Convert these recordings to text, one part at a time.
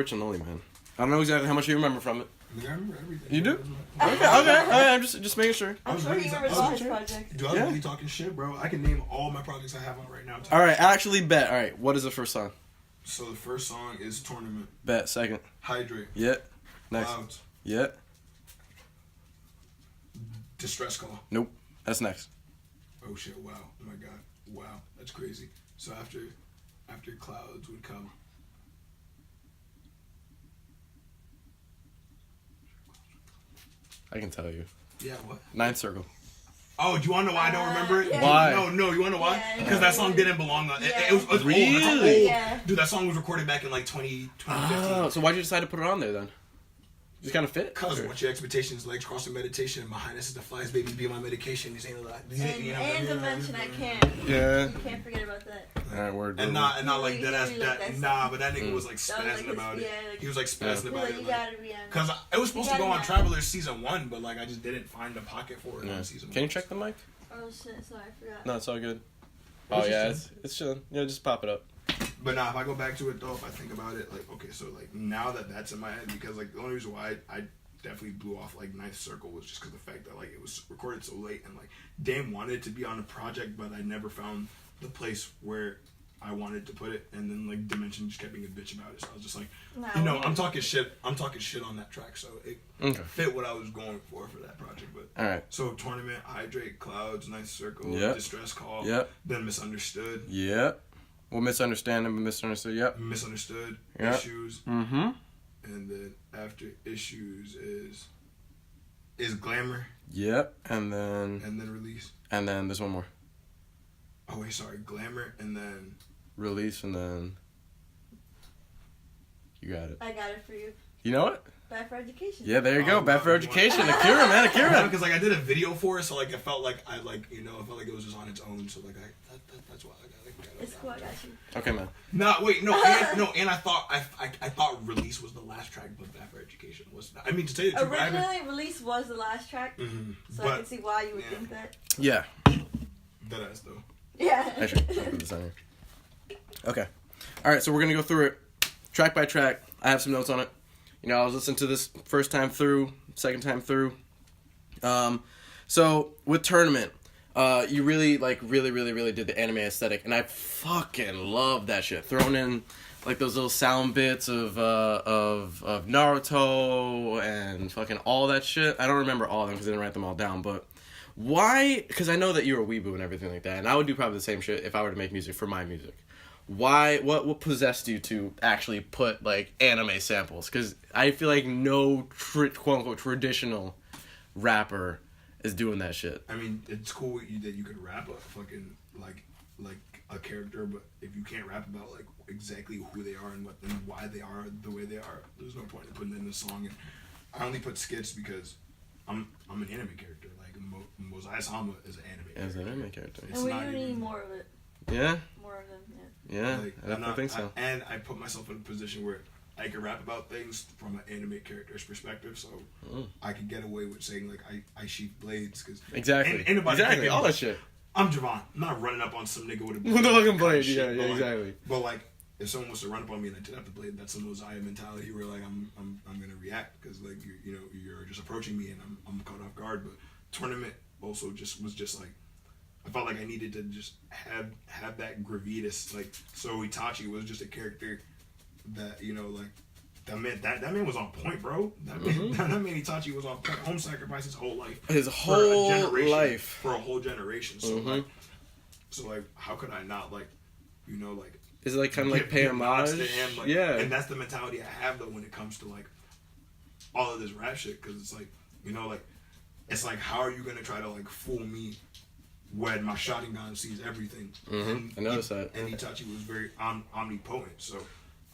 Rich and Lonely, man. I don't know exactly how much you remember from it. I remember everything. You do? Okay. I'm just making sure. I'm sure he remembers all his projects. Dude, I was really talking shit, bro. I can name all my projects I have on right now. All right, actually bet. All right, what is the first song? So the first song is Tournament. Bet. Second. Hydrate. Yeah. Next. Clouds. Yeah. Distress Call. Nope. That's next. Oh shit! Wow. Oh my god. Wow. That's crazy. So after Clouds would come. I can tell you. Yeah. What? Ninth Circle. Oh, do you want to know why I don't remember it? Yeah. Why? No. You want to know why? Yeah, Because that song didn't belong on. Yeah. It was Really? old. It's old. Yeah. Dude, that song was recorded back in like 2015. Oh, so why'd you decide to put it on there then? Just kind of fit? Cause what's your expectations? Legs crossing meditation. My highness is the flies, baby. Be my medication. These ain't a lot. And Dimension, I can't. Yeah. You can't forget about that. All right, word. And not like He that ass. really liked that Nah, but that nigga Mm. was like That was like spazzing his- about it. yeah, like- He was like spazzing Like, about you it. gotta be on. Cause it was supposed to go on gotta- Travelers season 1, but like I just didn't find a pocket for it Yeah. on season 1. Can you check the mic? Oh shit, sorry, I forgot. No, it's all good. It's Oh yeah, just it's chilling. Yeah, just pop it up. But nah, if I go back to it though, if I think about it, like okay, so like now that's in my head, because like the only reason why I definitely blew off like Ninth Circle was just because the fact that like it was recorded so late, and like Dame wanted it to be on the project, but I never found the place where I wanted to put it, and then like Dimension just kept being a bitch about it, so I was just like, No, you know, I'm talking shit on that track, so it Okay. fit what I was going for that project. But All right. so Tournament, Hydrate, Clouds, Ninth Circle, Yep. Distress Call, Yep. then Misunderstood, Yep. Well, misunderstanding, but misunderstood. Yep. Misunderstood, Yep. Issues, Mm-hmm. and then after Issues is Glamour, Yep. And then Release. there's one more. Oh wait, sorry, Glamour, and then Release, and then you got it. I got it for you. You know it? Bad for Education. Yeah, there you go. Oh, Bad for wow. education. Akira, man, Akira. because like I did a video for it, so like it felt like I felt like it was just on its own. So like that's why I got it. It's cool, I got you. Okay, man. No, wait, no, and I thought I thought Release was the last track, but Bad for Education was not. I mean, to tell you the truth, Originally, Release was the last track, so I can see why you would think that. Yeah. Deadass though. Yeah. Actually, I'll put this on here. Okay. All right, so we're gonna go through it track by track. I have some notes on it. You know, I was listening to this first time through, second time through. So with Tournament, you really did the anime aesthetic, and I fucking love that shit. Throwing in like those little sound bits of Naruto and fucking all that shit. I don't remember all of them because I didn't write them all down, but why? Because I know that you're a weeboo and everything like that, and I would do probably the same shit if I were to make music for my music. Why? What possessed you to actually put like anime samples? Because I feel like no quote unquote traditional rapper is doing that shit. I mean, it's cool that you could rap a fucking like a character, but if you can't rap about like exactly who they are and why they are the way they are, there's no point in putting it in a song. And I only put skits because I'm an anime character. Like Moziah Sama is an anime. As an anime character. It's And we not do need even- more of it. Yeah. More of them, yeah. Yeah. Like, I definitely think so. And I put myself in a position where I can rap about things from an anime character's perspective, so I can get away with saying like I sheath blades because Exactly. anybody Exactly. All that shit. I'm Javon. I'm not running up on some nigga with a With the fucking blade. shit, Yeah. but, Yeah. like, Exactly. But like, if someone was to run up on me and I did have the blade, that's a Moziah mentality where like I'm gonna react because like you're just approaching me and I'm caught off guard. But Tournament also was just like I felt like I needed to just have that gravitas, like, so Itachi was just a character that, you know, like, that man was on point, bro. That man Itachi was on point. Home sacrificed his whole life. His whole life. For a whole generation. So, like, how could I not, like, you know, like... Is it, like, kind of like pay homage? To him, like, yeah. And that's the mentality I have, though, when it comes to, like, all of this rap shit, because it's like, you know, like, it's like, how are you going to try to, like, fool me when my Sharingan sees everything? I noticed that. And Itachi was very omnipotent, so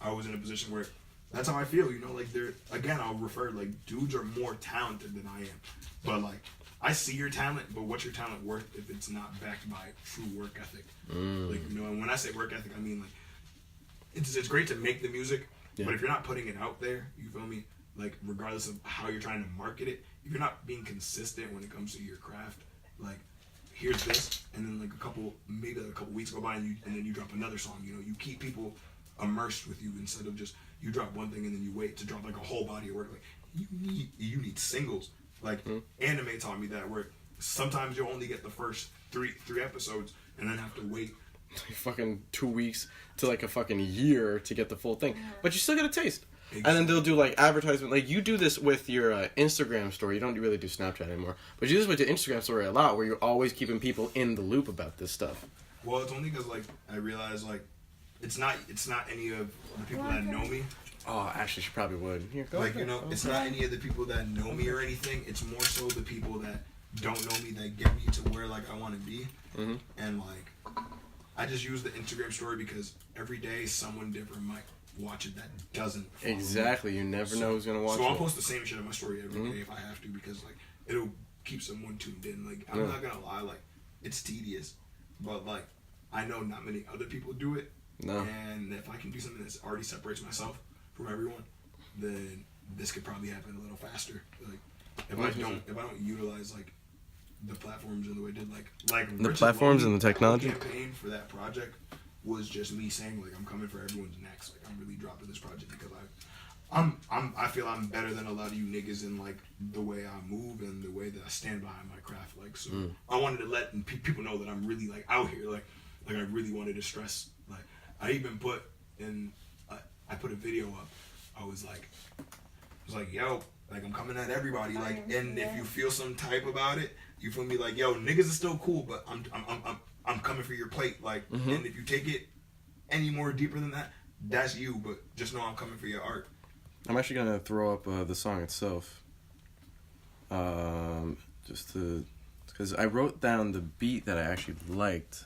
I was in a position where that's how I feel, you know, like, again, I'll refer, like, dudes are more talented than I am, but, like, I see your talent, but what's your talent worth if it's not backed by true work ethic? Like, you know, and when I say work ethic, I mean, like, it's great to make the music, but if you're not putting it out there, you feel me, like, regardless of how you're trying to market it, if you're not being consistent when it comes to your craft, like, here's this, and then like maybe a couple weeks go by, and then you drop another song. You know, you keep people immersed with you instead of just you drop one thing and then you wait to drop like a whole body of work. Like you need singles. Like anime taught me that, where sometimes you'll only get the first three episodes and then have to wait like fucking 2 weeks to like a fucking year to get the full thing. But you still get a taste. Exactly. And then they'll do like advertisement. Like you do this with your Instagram story. You don't really do Snapchat anymore. But you do this with your Instagram story a lot, where you're always keeping people in the loop about this stuff. Well, it's only because like I realize like it's not any of the people that know me. Oh, actually, she probably would. Here, go Like, you know, it's not any of the people that know me or anything. It's more so the people that don't know me that get me to where like I want to be. Mm-hmm. And like, I just use the Instagram story because every day someone different might watch it that doesn't follow Exactly. me. You never know who's gonna watch it. So I'll post the same shit on my story every day if I have to, because like it'll keep someone tuned in. Like I'm not gonna lie, like it's tedious, but like I know not many other people do it. No. And if I can do something that already separates myself from everyone, then this could probably happen a little faster. Like if I don't utilize like the platforms in the way I did, like the platforms and the technology campaign for that project was just me saying like I'm coming for everyone's necks. Like I'm really dropping this project because I feel I'm better than a lot of you niggas in like the way I move and the way that I stand behind my craft. Like so, I wanted to let people know that I'm really like out here. Like I really wanted to stress. Like I even put in I put a video up. I was like, yo, like I'm coming at everybody. Like, and if you feel some type about it, you feel me? Like, yo, niggas is still cool, but I'm coming for your plate. Like, and if you take it any more deeper than that, that's you. But just know I'm coming for your art. I'm actually gonna throw up the song itself. Just to, because I wrote down the beat that I actually liked.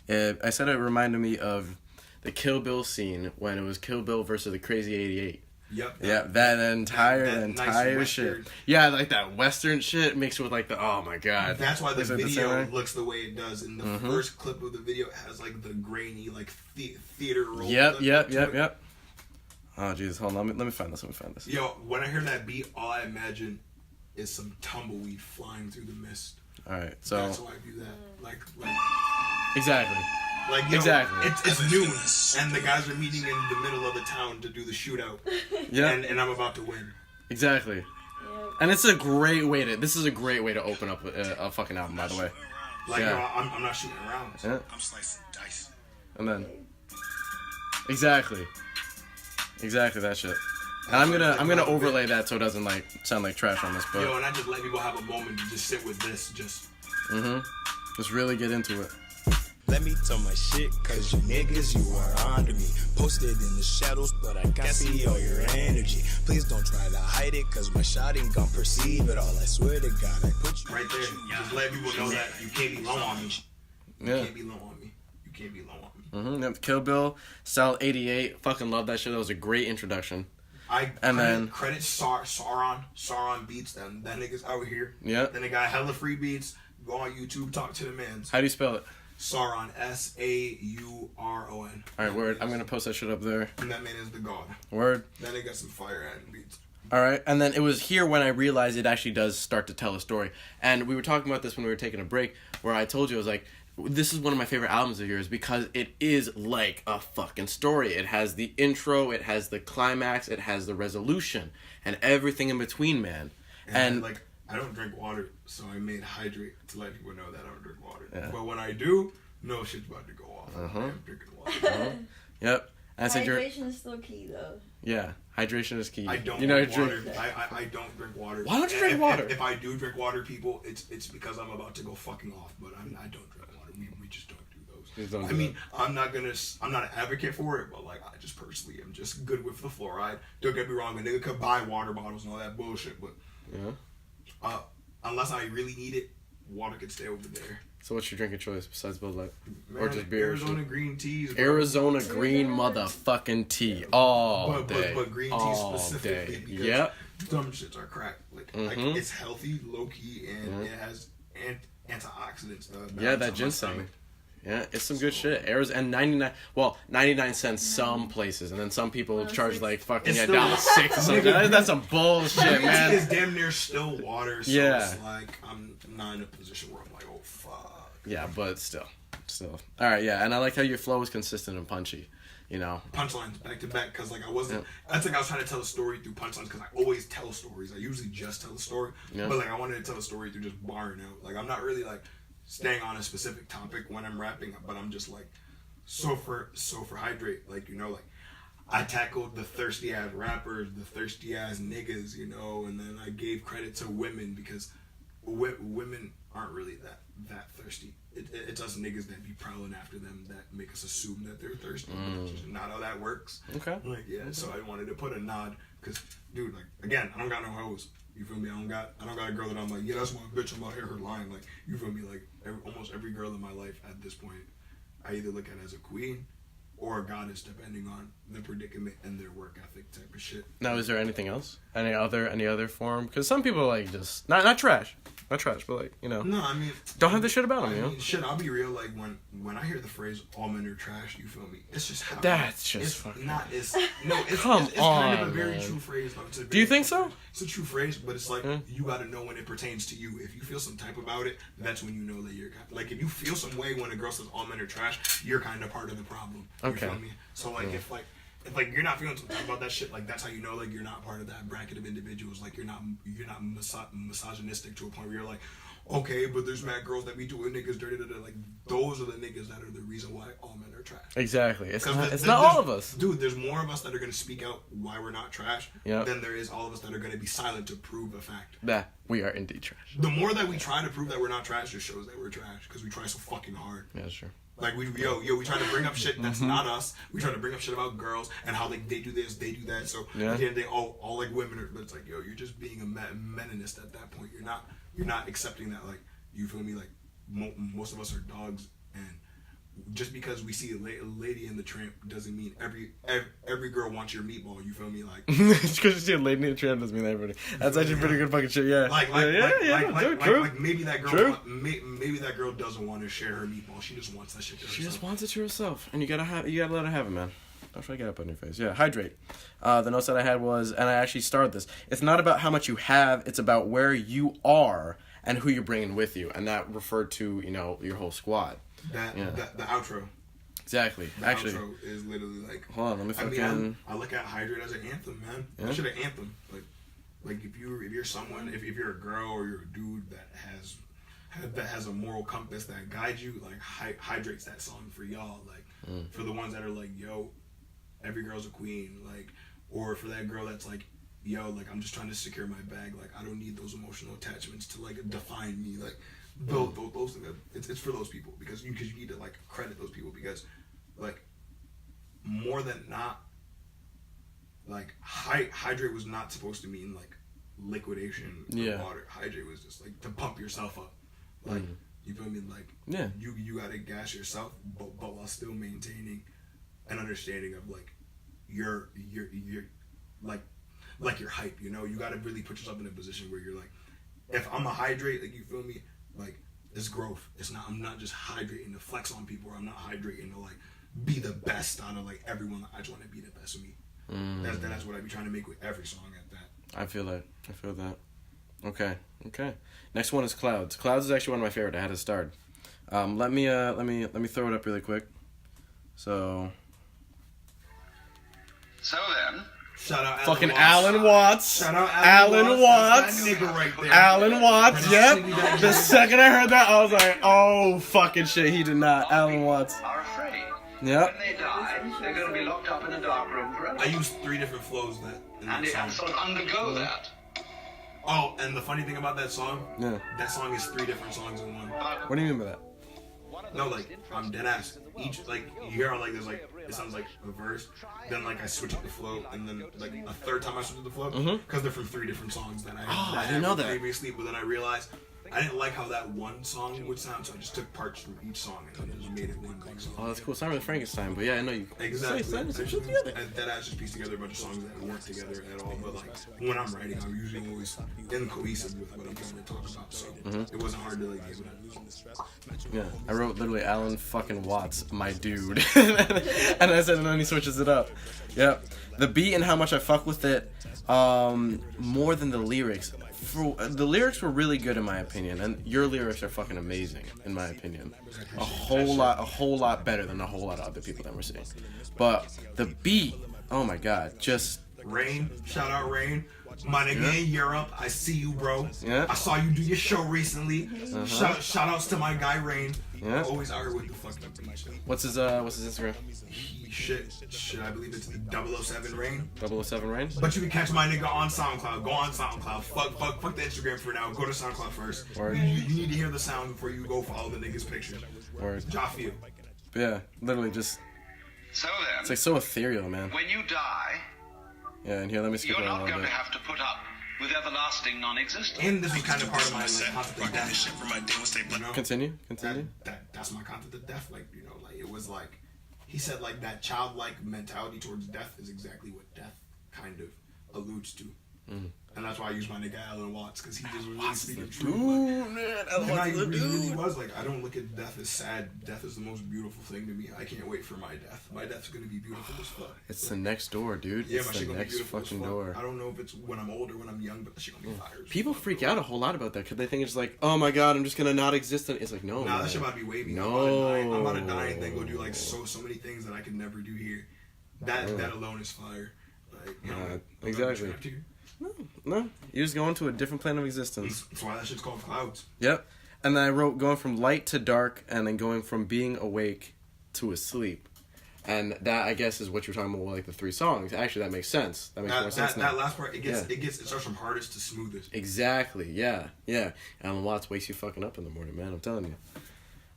I said it reminded me of the Kill Bill scene when it was Kill Bill versus the Crazy 88. Yep. Yeah, that entire nice shit. Yeah, like that Western shit mixed with like the, oh my god. That's why the Is it the video same way? looks the way it does. In the first clip of the video, it has like the grainy, like theater roll. Yep. Oh Jesus, hold on. Let me find this. Yo, when I hear that beat, all I imagine is some tumbleweed flying through the mist. All right, so That's why I view that. Like exactly. Like, yo, Exactly. It's noon, and the guys are meeting in the middle of the town to do the shootout. Yeah. And I'm about to win. Exactly. Yep. And it's a great way to. This is a great way to open up a fucking album, by the way. Like, Yeah. yo, I'm not shooting around. Yeah. I'm slicing dice. And then. Exactly that shit. And I'm gonna overlay that so it doesn't like sound like trash on this, but. Yo, and I just let people have a moment to just sit with this, Just really get into it. Let me tell my shit, cause you niggas, you are onto me. Posted in the shadows, but I can see all your energy. Please don't try to hide it, cause my shot ain't gon' perceive it all. I swear to God, I put you right there. Just let people know that you can't be low on me. You Yeah. can't be low on me. You can't be low on me. Yep. Kill Bill, Style 88. Fucking love that shit. That was a great introduction. Credit Sauron beats them. That nigga's out here. Yeah. Then they got hella free beats. Go on YouTube, talk to the mans. How do you spell it? Sauron, Sauron. Alright, word. I'm gonna post that shit up there. And that man is the god. Word. Then they got some fire adding beats. Alright, and then it was here when I realized it actually does start to tell a story. And we were talking about this when we were taking a break, where I told you, I was like, this is one of my favorite albums of yours because it is like a fucking story. It has the intro, it has the climax, it has the resolution, and everything in between, man. And like, I don't drink water, so I made hydrate to let people know that I don't drink water. Yeah. But when I do, no shit's about to go off. I am drinking water. Yep. And I said Hydration is still key, though. Yeah, hydration is key. I don't drink water. I don't drink water. Why don't you drink water? If I do drink water, people, it's because I'm about to go fucking off. But I don't drink water. We just don't do those. I'm not an advocate for it, but like I just personally am just good with the fluoride. Don't get me wrong, a nigga could buy water bottles and all that bullshit, but unless I really need it, water could stay over there. So what's your drinking choice besides Bud Light? Man, Or just beer? Arizona green teas. Bro. Arizona green motherfucking tea all day. But green tea all specifically day. because Yep. dumb shits are crack. Like it's healthy, low key, and it has antioxidants. Yeah, that ginseng. Yeah, it's some good shit. Arizona and 99 cents some places, and then some people charge like fucking It's down to $6 or something. That's some bullshit, Green man. tea is damn near still water, so it's like I'm not in a position where I'm like, oh fuck. Yeah, but still. All right, yeah, and I like how your flow is consistent and punchy. you know. Punchlines back to back, because like I wasn't. That's like I was trying to tell a story through punchlines, because I always tell stories. I usually just tell a story, but like I wanted to tell a story through just barring out. Like I'm not really like staying on a specific topic when I'm rapping, but I'm just like so for hydrate, like you know, like I tackled the thirsty ass rappers, the thirsty ass niggas, you know, and then I gave credit to women, because women aren't really that thirsty. It's us niggas that be prowling after them that make us assume that they're thirsty. It's just not how that works. Okay. Like so I wanted to put a nod, because dude, like again, I don't got no hoes. You feel me? I don't got a girl that I'm like, yeah, that's my bitch. I'm out here her line. Like you feel me? Like almost every girl in my life at this point, I either look at as a queen or a goddess, depending on the predicament and their work ethic type of shit. Now, is there anything else? Any other form? Because some people like just not trash, but like you know. No, I mean, don't have the shit about them. You know. Shit, I'll be real. Like when I hear the phrase "all men are trash," you feel me? It's just how that's just it's fucking. Not. It's Come it's on, kind of a very man. true phrase. Do you think so? It's a true phrase, but it's like you got to know when it pertains to you. If you feel some type about it, that's when you know that you're like. If you feel some way when a girl says "all men are trash," you're kind of part of the problem. You Okay. feel me? So like if you're not feeling some type about that shit, like that's how you know like you're not part of that bracket of individuals. Like you're not misogynistic to a point where you're like, okay, but there's mad girls that be doing niggas dirty. Like those are the niggas that are the reason why all men are trash. Exactly. It's not all of us. Dude, there's more of us that are going to speak out why we're not trash Yep. than there is all of us that are going to be silent to prove a fact. That we are indeed trash. The more that we try to prove that we're not trash just shows that we're trash, because we try so fucking hard. Yeah, that's true. Like we try to bring up shit that's not us. We try to bring up shit about girls and how like they do this, they do that. So at the end of the day, all like women are. But it's like, yo, you're just being a meninist at that point. You're not accepting that. Like you feel me? Like most of us are dogs, and just because we see a lady in the tramp doesn't mean every girl wants your meatball. You feel me? Like just because you see a lady in the tramp doesn't mean everybody. That's actually pretty good fucking shit. Yeah. Like maybe that girl maybe that girl doesn't want to share her meatball. She just wants that shit to herself. She just wants it to herself, and you gotta let her have it, man. Don't try to get up on your face. Yeah, hydrate. The notes that I had was, and I actually started this. It's not about how much you have; it's about where you are and who you're bringing with you, and that referred to your whole squad. The outro. Exactly. The actually, outro is literally like. Hold on, let me fucking. I look at hydrate as an anthem, man. Yeah. That should an anthem. Like if you're someone, if you're a girl or you're a dude that has a moral compass that guides you, like hydrates that song for y'all. Like for the ones that are like, yo, every girl's a queen, like, or for that girl that's like, yo, like I'm just trying to secure my bag, like I don't need those emotional attachments to like define me, like those things. It's for those people because you need to like credit those people because like more than not, like hydrate was not supposed to mean like liquidation of water. Hydrate was just like to pump yourself up, like you feel me, like you gotta gas yourself, but while still maintaining an understanding of like your like your hype, you gotta really put yourself in a position where you're like, if I'm a hydrate, like you feel me, like it's growth. I'm not just hydrating to flex on people, or I'm not hydrating to like be the best out of like everyone. I just want to be the best of me. That's what I be trying to make with every song at that. I feel that. Okay. Next one is Clouds. Clouds is actually one of my favorite. I had to start. Let me throw it up really quick. So then, shout out fucking Alan Watts. Shout out Alan Watts. That nigga right there. Alan Watts. Yep. The second I heard that, I was like, oh fucking shit, he did not. Alan Watts. are afraid. Yep. When they die, they're going to be locked up in a dark room forever. I used 3 different flows in that And they song. have to sort of undergo that. Oh, and the funny thing about that song, that song is 3 different songs in one. What do you mean by that? No, like, I'm dead ass. Each, like, you hear how, like, there's, like, it sounds like a verse, then, like, I switch up the flow, and then, like, a third time I switch up the flow, because they're from 3 different songs that I didn't know that. previously, but then I realized I didn't like how that one song would sound, so I just took parts from each song and then just made it one big song. Oh, that's cool. It's not really Frankenstein, but yeah, I know you. Exactly. Together. That I just pieced together a bunch of songs that weren't together at all. But like when I'm writing, I'm usually always cohesive with what I'm trying to talk about. So it wasn't hard to like give it. Yeah, I wrote literally Alan fucking Watts, my dude, and I said, and then he switches it up. Yep, the beat and how much I fuck with it, more than the lyrics. the lyrics were really good in my opinion, and your lyrics are fucking amazing in my opinion. A whole lot better than a whole lot of other people that we're seeing. But the beat, oh my god, just Rain, shout out Rain. My nigga in Europe, I see you, bro. Yeah. I saw you do your show recently. Shout outs to my guy Rain. Yeah. Always out with the fucking beat. what's his Instagram? Shit, I believe it's 007 Rain. 007 Rain. But you can catch my nigga on SoundCloud. Go on SoundCloud. Fuck the Instagram for now. Go to SoundCloud first. Word. You need to hear the sound before you go follow the nigga's pictures. Word. Jaffield. Yeah, literally just. So It's then, like so ethereal, man. when you die, Yeah, and here, let me skip you're around a not little going to bit. have to put up with everlasting non-existence. And this was kind of part of my like, concept of death. You know? Continue. That's my concept of death. Like, you know, like it was like he said, like that childlike mentality towards death is exactly what death kind of alludes to. And that's why I use my nigga Alan Watts, because he just really speaking truth. Ooh, man, He really was like, I don't look at death as sad. Death is the most beautiful thing to me. I can't wait for my death. My death's gonna be beautiful as fuck. It's the next door, dude. Yeah, It's my the shit gonna be next beautiful as fucking fuck. door. I don't know if it's when I'm older, when I'm young, but the shit gonna be fire. People freak out a whole lot about that because they think it's like, oh my god, I'm just gonna not exist. It's like, no, Nah, man. that shit about to be wavy. No. I'm about to die and then go do like so many things that I could never do here. That alone is fire. Like, you know, I'm not exactly. trapped here. No, you just go into a different plane of existence. That's why that shit's called clouds. Yep. And then I wrote going from light to dark, and then going from being awake to asleep. And that, I guess, is what you're talking about with like the 3 songs. Actually, that makes sense. That makes more sense now. That last part, it starts from hardest to smoothest. Exactly. Yeah. Alan Watts wakes you fucking up in the morning, man. I'm telling you.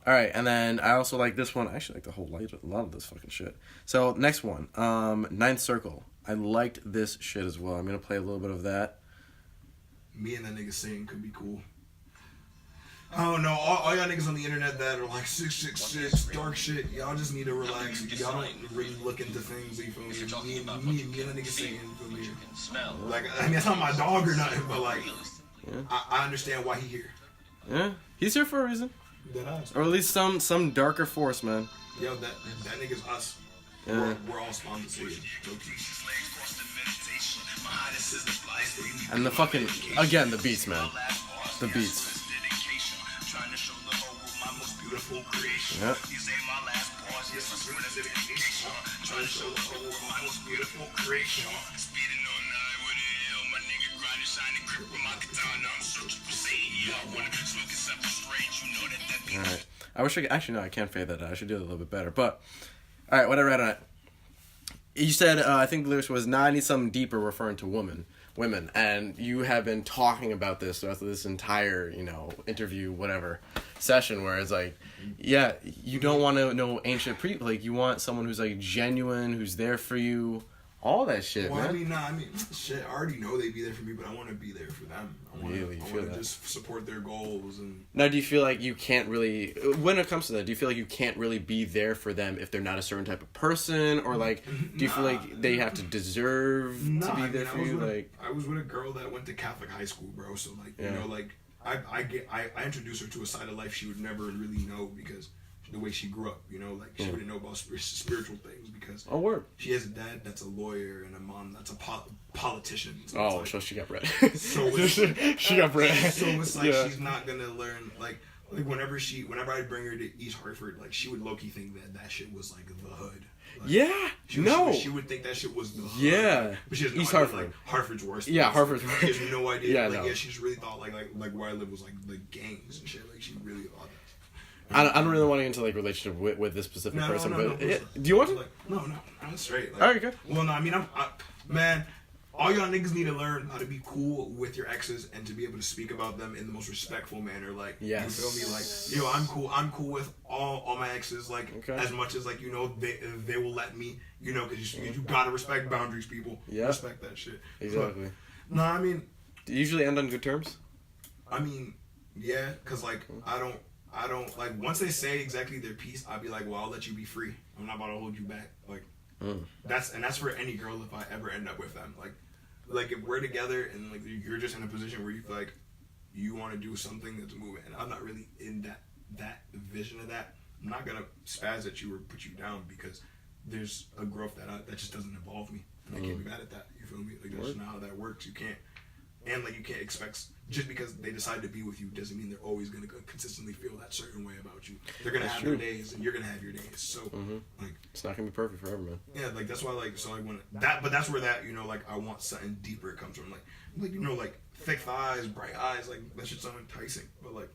All right, and then I also like this one. I actually like the whole lot of this fucking shit. So next one, Ninth Circle. I liked this shit as well. I'm gonna play a little bit of that. Me and that nigga singing could be cool. I don't know. All y'all niggas on the internet that are like 666 dark shit, y'all just need to relax. Y'all don't really look into things. You feel me? Me and that nigga singing. You feel me? Like, I mean, it's not my dog or nothing, but like, I understand why he here. Yeah, he's here for a reason, That us. or at least some darker force, man. Yo, that nigga's us. Yeah. We're all spawned to see it. And the fucking again the beats, man. The beats. Yeah. Alright. I wish I could, actually no, I can't fade that out. I should do it a little bit better. But alright, what I read on it. You said I think the lyrics was, "Nah, I need something deeper," referring to women, and you have been talking about this throughout this entire, interview, whatever, session, where it's like, yeah, you don't want to know ancient like you want someone who's like genuine, who's there for you, all that shit, well, man. I mean, shit, I already know they'd be there for me, but I want to be there for them. I want to just support their goals. And Now, do you feel like you can't really, when it comes to that, do you feel like you can't really be there for them if they're not a certain type of person, or like, do you feel like they have to deserve to be there for you? Like, I was with a girl that went to Catholic high school, bro. So like, I introduced her to a side of life she would never really know because the way she grew up, like she wouldn't know about spiritual things because she has a dad that's a lawyer and a mom that's a politician. So so she got bread. So she got bread. So it's like she's not gonna learn like whenever I bring her to East Hartford, like she would low-key think that shit was like the hood. Like, she would think that shit was the hood. Yeah. But she has no East idea, Hartford. like Hartford's worse. Yeah, Hartford's worse. She has no idea. Yeah, she's really thought like where I live was like gangs and shit. Like she really thought that. I don't really want to get into like relationship with this specific person, but do you want to? No, I'm straight. Like, all right, good. Well, no, I mean, man, all y'all niggas need to learn how to be cool with your exes and to be able to speak about them in the most respectful manner. Like, yes. You feel me? Like, I'm cool with all my exes. Like, as much as like they will let me. Because you gotta respect boundaries, people. Yeah. Respect that shit. Exactly. But, no, I mean, do you usually end on good terms? I mean, yeah, because like I don't like once they say exactly their piece, I'll be like, well, I'll let you be free. I'm not about to hold you back. Like that's for any girl if I ever end up with them. Like if we're together and like you're just in a position where you feel like you want to do something that's moving, and I'm not really in that vision of that. I'm not gonna spaz at you or put you down because there's a growth that just doesn't involve me, and I can't be mad at that. You feel me? Like that's just not how that works. You can't. and like you can't expect just because they decide to be with you doesn't mean they're always gonna consistently feel that certain way about you. They're gonna have their days, and you're gonna have your days. So like it's not gonna be perfect forever, man. Yeah, like that's why like so like when that, but that's where that you know like I want something deeper it comes from. Like you know like thick thighs, bright eyes, like that shit's so enticing. But like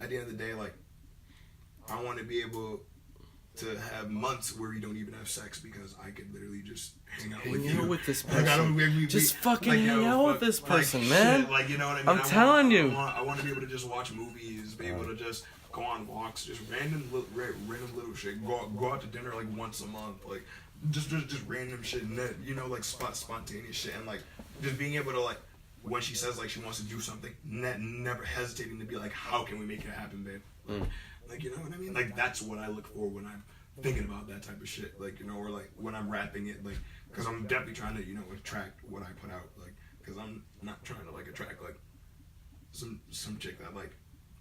at the end of the day, like I want to be able to have months where we don't even have sex because I could literally just hang out with this Like, I don't, just fucking hang out with this person, like, man. Shit, like you know what I mean? I'm telling you. I want to be able to just watch movies, be able to just go on walks, just random little shit. Go out to dinner like once a month, like just random shit. You know, like spontaneous shit, and like just being able to like when she says like she wants to do something, never hesitating to be like, how can we make it happen, babe? Like, you know what I mean? Like, that's what I look for when I'm thinking about that type of shit. Like, you know, or like when I'm rapping it, like, because I'm definitely trying to, you know, attract what I put out. Like, because I'm not trying to, like, attract, like, some chick that, like,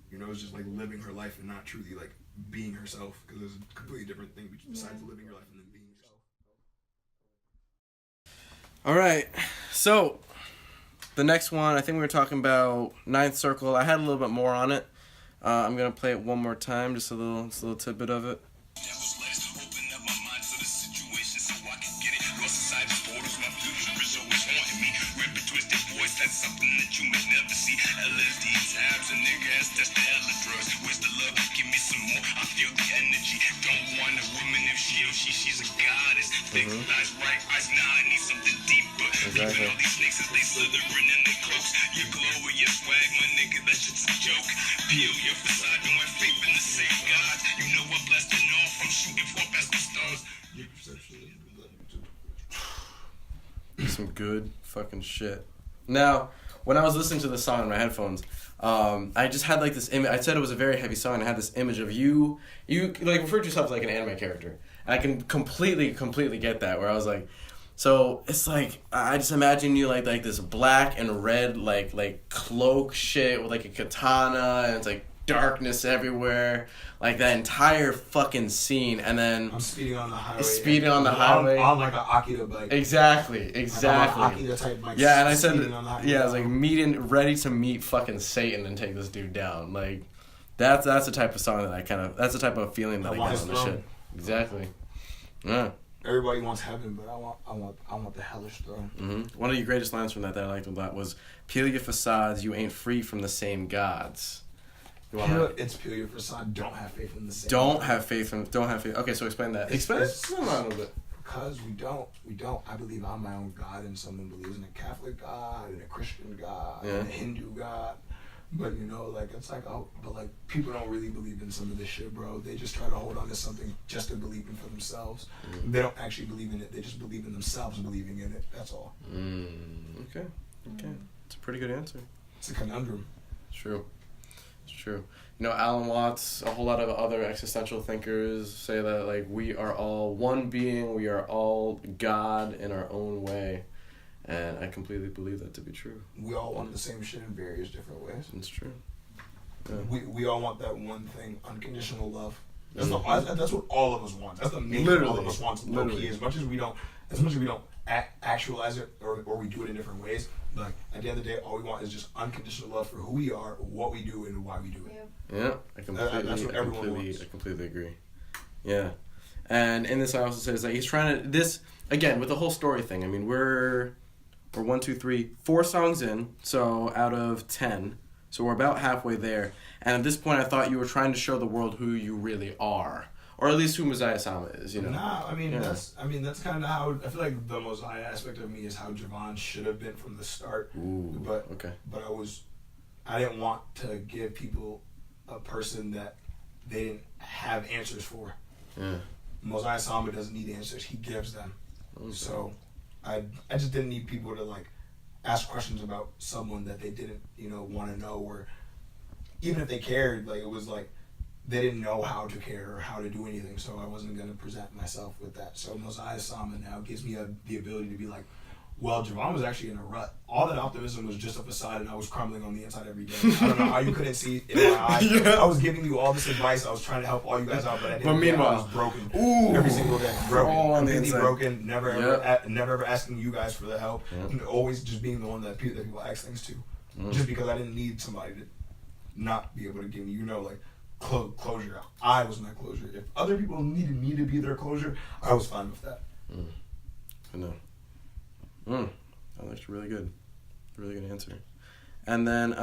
you know, is just, like, living her life and not truly, like, being herself. Because there's a completely different thing besides living your life and then being yourself. All right. So, the next one, I think we were talking about Ninth Circle. I had a little bit more on it. I'm going to play it one more time, just a little tidbit of it. That's something that you may never see. LSD tabs and niggas, that's the hella drugs. Where's the love? Give me some more. I feel the energy. Don't want a woman if she's a goddess. Thick eyes, bright eyes. Nah, I need something deeper. Even all these snakes as they slithering in their cloaks. Your glow with your swag, my nigga, that shit's a joke. Peel your facade, don't have faith in the same God. You know I'm blasting off. I'm shooting for past the stars. Your perception is Some good fucking shit. Now, when I was listening to the song in my headphones, I just had like this image. I said it was a very heavy song, and I had this image of you like referred to yourself as like an anime character. And I can completely get that, where I was like, so it's like, I just imagine you like this black and red like cloak shit with like a katana, and it's like darkness everywhere, like that entire fucking scene, and then I'm speeding on the highway. On like an Akira bike. Exactly. Akira type bike. Yeah, and I said, I was like ready to meet fucking Satan and take this dude down. Like, that's the type of song that that's the type of feeling that I get on this shit. Exactly. Yeah. Everybody wants heaven, but I want the hellish throne. Mm-hmm. One of your greatest lines from that I liked a lot was, "Peel your facades, you ain't free from the same gods." It's peel your facade. Don't have faith in the same. Don't have faith. Okay, so explain that. Explain it a little bit. Because we don't. I believe I'm my own God, and someone believes in a Catholic God and a Christian God and a Hindu God. But you know, like it's like, but like people don't really believe in some of this shit, bro. They just try to hold on to something just to believe in for themselves. They don't actually believe in it. They just believe in themselves believing in it. That's all. Okay. It's a pretty good answer. It's a conundrum. True. You know, Alan Watts, a whole lot of other existential thinkers say that, like, we are all one being, we are all God in our own way. And I completely believe that to be true. We all want the same shit in various different ways. It's true. Yeah. We all want that one thing, unconditional love. That's what all of us want. That's the main thing all of us want. Low key, as much as we don't actualize it or we do it in different ways. Like at the end of the day, all we want is just unconditional love for who we are, what we do, and why we do it. Yeah, I completely agree. Yeah, and in this I also say is that he's trying to this again with the whole story thing. I mean, we're 1, 2, 3, 4 songs in, so out of 10, so we're about halfway there. And at this point, I thought you were trying to show the world who you really are. Or at least who Moziah Sama is, you know? Nah, that's kind of how I feel like the Moziah aspect of me is how Javon should have been from the start. Ooh, but okay. But I didn't want to give people a person that they didn't have answers for. Yeah. Moziah Sama doesn't need answers; he gives them. Okay. So, I just didn't need people to like ask questions about someone that they didn't want to know, or even if they cared, like it was like. They didn't know how to care or how to do anything, so I wasn't going to present myself with that. So Moziah Sama now gives me the ability to be like, Well, Javon was actually in a rut. All that optimism was just a facade, and I was crumbling on the inside every day. I don't know how you couldn't see it in my eyes. I was giving you all this advice. I was trying to help all you guys out, but I didn't. Meanwhile, I was broken. Every single day, broken, completely broken. Never ever asking you guys for the help. And always just being the one that people ask things to, just because I didn't need somebody to not be able to give me, like, closure. I was my closure. If other people needed me to be their closure, I was fine with that. I know. Oh, that's really good. Really good answer. And then,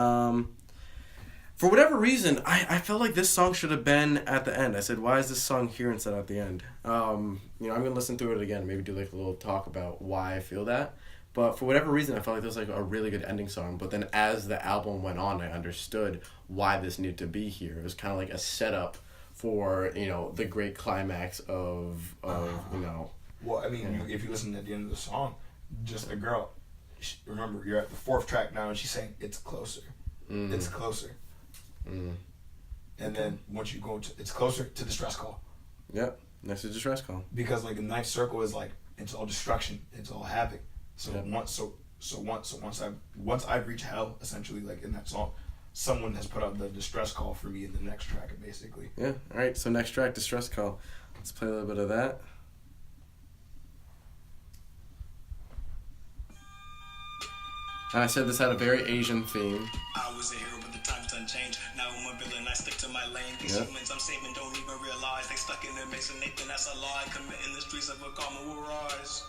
for whatever reason, I felt like this song should have been at the end. I said, why is this song here instead of at the end? I'm going to listen through it again, maybe do like a little talk about why I feel that. But for whatever reason, I felt like this was like a really good ending song. But then as the album went on, I understood why this needed to be here. It was kind of like a setup for, the great climax of Well, I mean, if you listen at the end of the song, just a girl. Remember, you're at the 4th track now, and she's saying, "It's closer, it's closer." And then once you go to, it's closer to distress call. Yep, next to distress call. Because like the 9th circle is like it's all destruction, it's all havoc. So once I've reached hell, essentially, like in that song, someone has put out the distress call for me in the next track, basically. Yeah. All right. So next track, distress call. Let's play a little bit of that. And I said this had a very Asian theme. I was a hero, but the times done changed. Now I'm a villain, I stick to my lane. These humans I'm saving don't even realize they stuck in their mason. Nathan, that's a lie. Committing the streets of a karma will rise.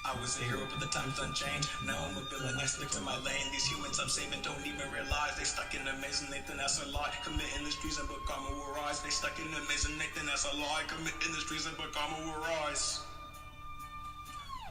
I was a hero, but the times done changed. Now I'm a villain, I stick to my lane. These humans I'm saving don't even realize they stuck in their mason. Nathan, that's a lie. Committing the streets of a karma will rise. They stuck in their mason. Nathan, that's a lie. Committing the streets of a karma will rise.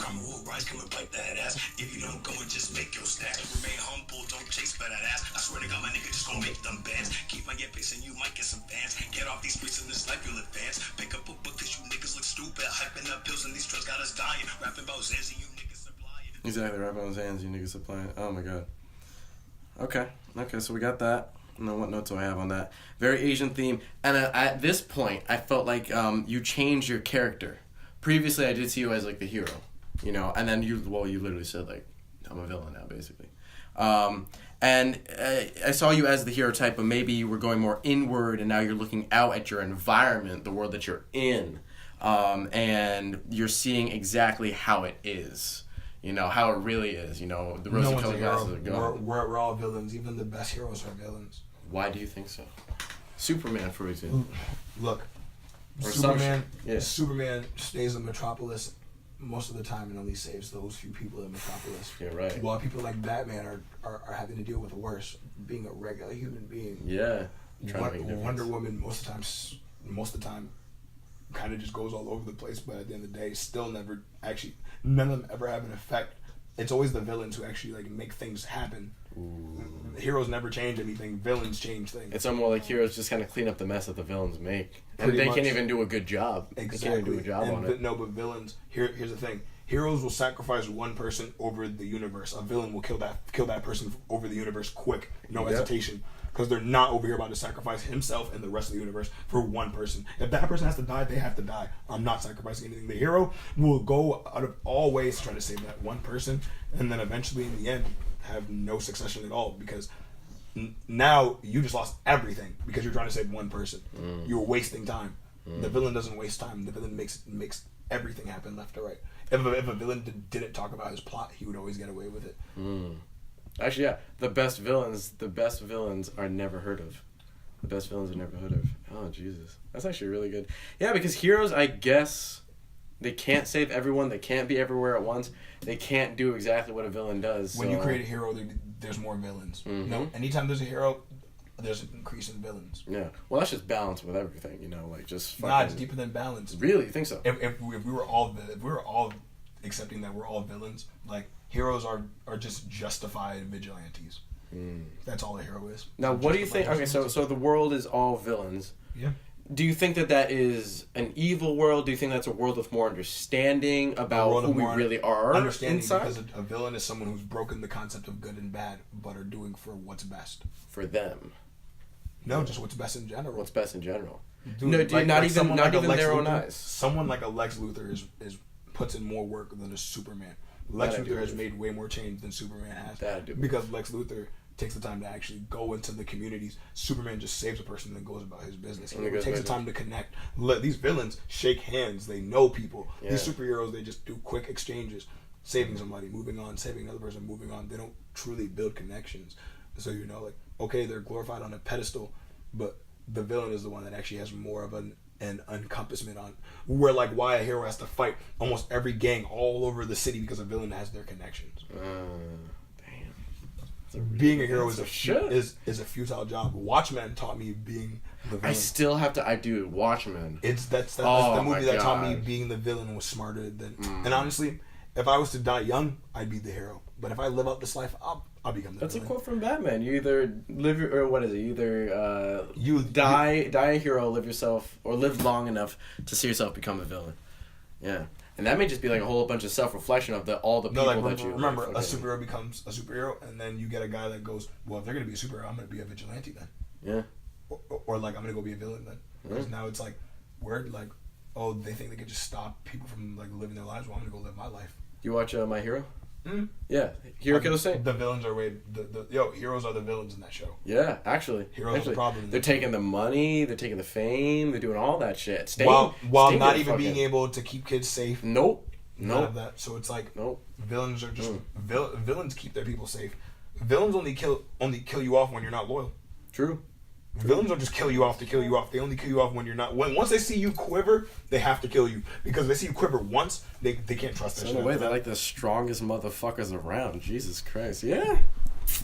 Karma will rise, come and bite that ass. If you don't go and just make your stack. Remain humble, don't chase for that ass. I swear to God, my nigga just gon' make them bands. Keep on your pace and you might get some fans. Get off these streets in this life, you'll advance. Pick up a book cause you niggas look stupid. Hyping up pills and these drugs got us dying. Rapping about Zans and you niggas supplying. Exactly, rapping about Zans, you niggas supplying. Oh my God. Okay, so we got that. I don't know what notes do I have on that. Very Asian theme. And at this point, I felt like you changed your character. Previously, I did see you as like the hero. And then you literally said, like, I'm a villain now, basically. And I saw you as the hero type, but maybe you were going more inward, and now you're looking out at your environment, the world that you're in, and you're seeing exactly how it is, how it really is, the rose-colored glasses are gone. We're all villains. Even the best heroes are villains. Why do you think so? Superman, for example. Look, Superman stays in Metropolis most of the time and only saves those few people in Metropolis. Yeah, right. While people like Batman are having to deal with worse, being a regular human being. Yeah. Wonder Woman most of the time kind of just goes all over the place, but at the end of the day, still none of them ever have an effect. It's always the villains who actually like make things happen. Ooh. Heroes never change anything. Villains change things. It's more like heroes just kind of clean up the mess that the villains make, and they can't even do a good job. Exactly. They can't even do a job on it. No, but villains. Here's the thing. Heroes will sacrifice one person over the universe. A villain will kill that person over the universe quick, no hesitation, because they're not over here about to sacrifice himself and the rest of the universe for one person. If that person has to die, they have to die. I'm not sacrificing anything. The hero will go out of all ways to try to save that one person, and then eventually, in the end, have no succession at all, because now you just lost everything because you're trying to save one person. You're wasting time. The villain doesn't waste time. The villain makes everything happen left to right. If a villain didn't talk about his plot, he would always get away with it. Actually, yeah, the best villains are never heard of. The best villains are never heard of. Oh, Jesus. That's actually really good. Yeah, because heroes, I guess, they can't save everyone. They can't be everywhere at once. They can't do exactly what a villain does. When you create a hero, there's more villains. No, anytime there's a hero, there's an increase in villains. Yeah. Well, that's just balance with everything, like just fucking... Nah, it's deeper than balance. Really? You think so? If we were all accepting that we're all villains, like, heroes are just justified vigilantes. That's all a hero is. Now, what do you think... Okay, so the world is all villains. Yeah. Do you think that is an evil world? Do you think that's a world with more understanding about who we really are understanding inside? Because a villain is someone who's broken the concept of good and bad, but are doing for what's best. For them. No, just what's best in general. What's best in general. Dude, not even their own eyes. Someone like a Lex Luthor is puts in more work than a Superman. Lex Luthor has made way more change than Superman has. Because Lex Luthor takes the time to actually go into the communities. Superman just saves a person and then goes about his business. He takes the time to connect. These villains shake hands. They know people. Yeah. These superheroes, they just do quick exchanges. Saving somebody, moving on, saving another person, moving on. They don't truly build connections. So, you know, like, okay, they're glorified on a pedestal, but the villain is the one that actually has more of an encompassment on where, like, why a hero has to fight almost every gang all over the city because a villain has their connections. Being a hero is a futile job. Watchmen taught me being the villain. I still have to. I do Watchmen. That's the movie that taught me being the villain was smarter than. And honestly, if I was to die young, I'd be the hero. But if I live out this life, I'll become the That's villain. a quote from Batman. You either live or what is it? You either die a hero, live long enough to see yourself become a villain. Yeah. And that may just be like a whole bunch of self-reflection of all the people that you... Remember, a superhero becomes a superhero, and then you get a guy that goes, well, if they're going to be a superhero, I'm going to be a vigilante then. Yeah. Or like, I'm going to go be a villain then. Because now it's like, like, oh, they think they can just stop people from like living their lives. Well, I'm going to go live my life. You watch My Hero? Mm-hmm. Yeah. Hero Kill the Saint. The villains are heroes are the villains in that show. Yeah, actually. Heroes are the problem. They're taking the money, they're taking the fame, they're doing all that shit. While not even being able to keep kids safe. Nope. None of that. So it's like villains are just villains keep their people safe. Villains only kill you off when you're not loyal. True. Villains don't just kill you off to kill you off. They only kill you off when you're not. Once they see you quiver, they have to kill you because if they see you quiver once, they can't trust that shit. In a way, they're like the strongest motherfuckers around. Jesus Christ, yeah.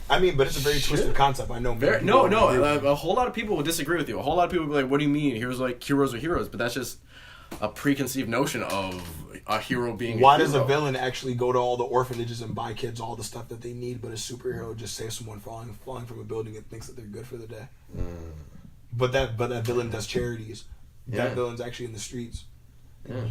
I mean, but it's a very twisted concept. I know. A whole lot of people will disagree with you. A whole lot of people will be like, "What do you mean? Heroes are heroes?" But that's just a preconceived notion of a hero being. Why does a villain actually go to all the orphanages and buy kids all the stuff that they need, but a superhero just saves someone falling from a building and thinks that they're good for the day? But that villain does charities. That villain's actually in the streets.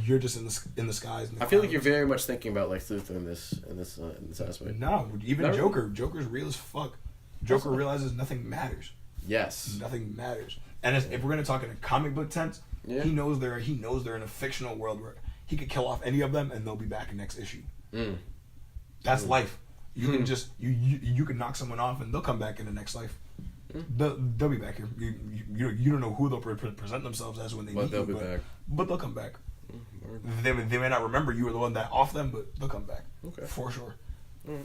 You're just in the skies. I feel like you're very much thinking about Lex Luthor in this aspect. No, even Joker. Joker's real as fuck. Joker realizes nothing matters. Yes, nothing matters. And if we're gonna talk in a comic book sense, he knows they're in a fictional world where he could kill off any of them and they'll be back in next issue. That's life. You can just you can knock someone off and they'll come back in the next life. They'll be back here. You don't know who they'll present themselves as when they meet you, but they'll come back. They may not remember you were the one that off them, but they'll come back. Okay, for sure. All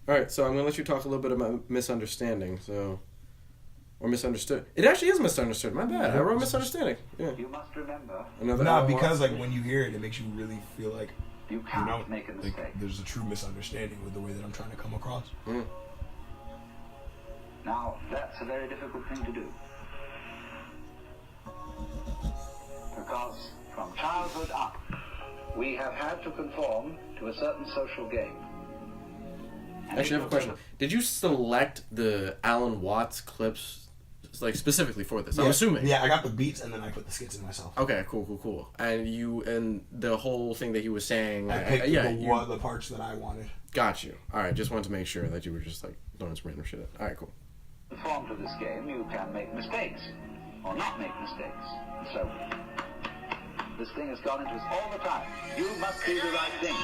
right, so I'm gonna let you talk a little bit about misunderstanding. Or misunderstood. It actually is misunderstood. My bad. I wrote misunderstanding. Yeah. You must remember. Because like when you hear it makes you really feel like you can't make a mistake. Like, there's a true misunderstanding with the way that I'm trying to come across. Now, that's a very difficult thing to do. Because from childhood up, we have had to conform to a certain social game. Actually, I have a question. Did you select the Alan Watts clips like specifically for this? I'm assuming. Yeah, I got the beats and then I put the skits in myself. Okay, cool. And the whole thing that he was saying. I picked the parts that I wanted. Got you. All right, just wanted to make sure that you were just like throwing some random shit. All right, cool. Conform to this game, you can make mistakes or not make mistakes. So this thing has gone into us all the time. You must do the right thing.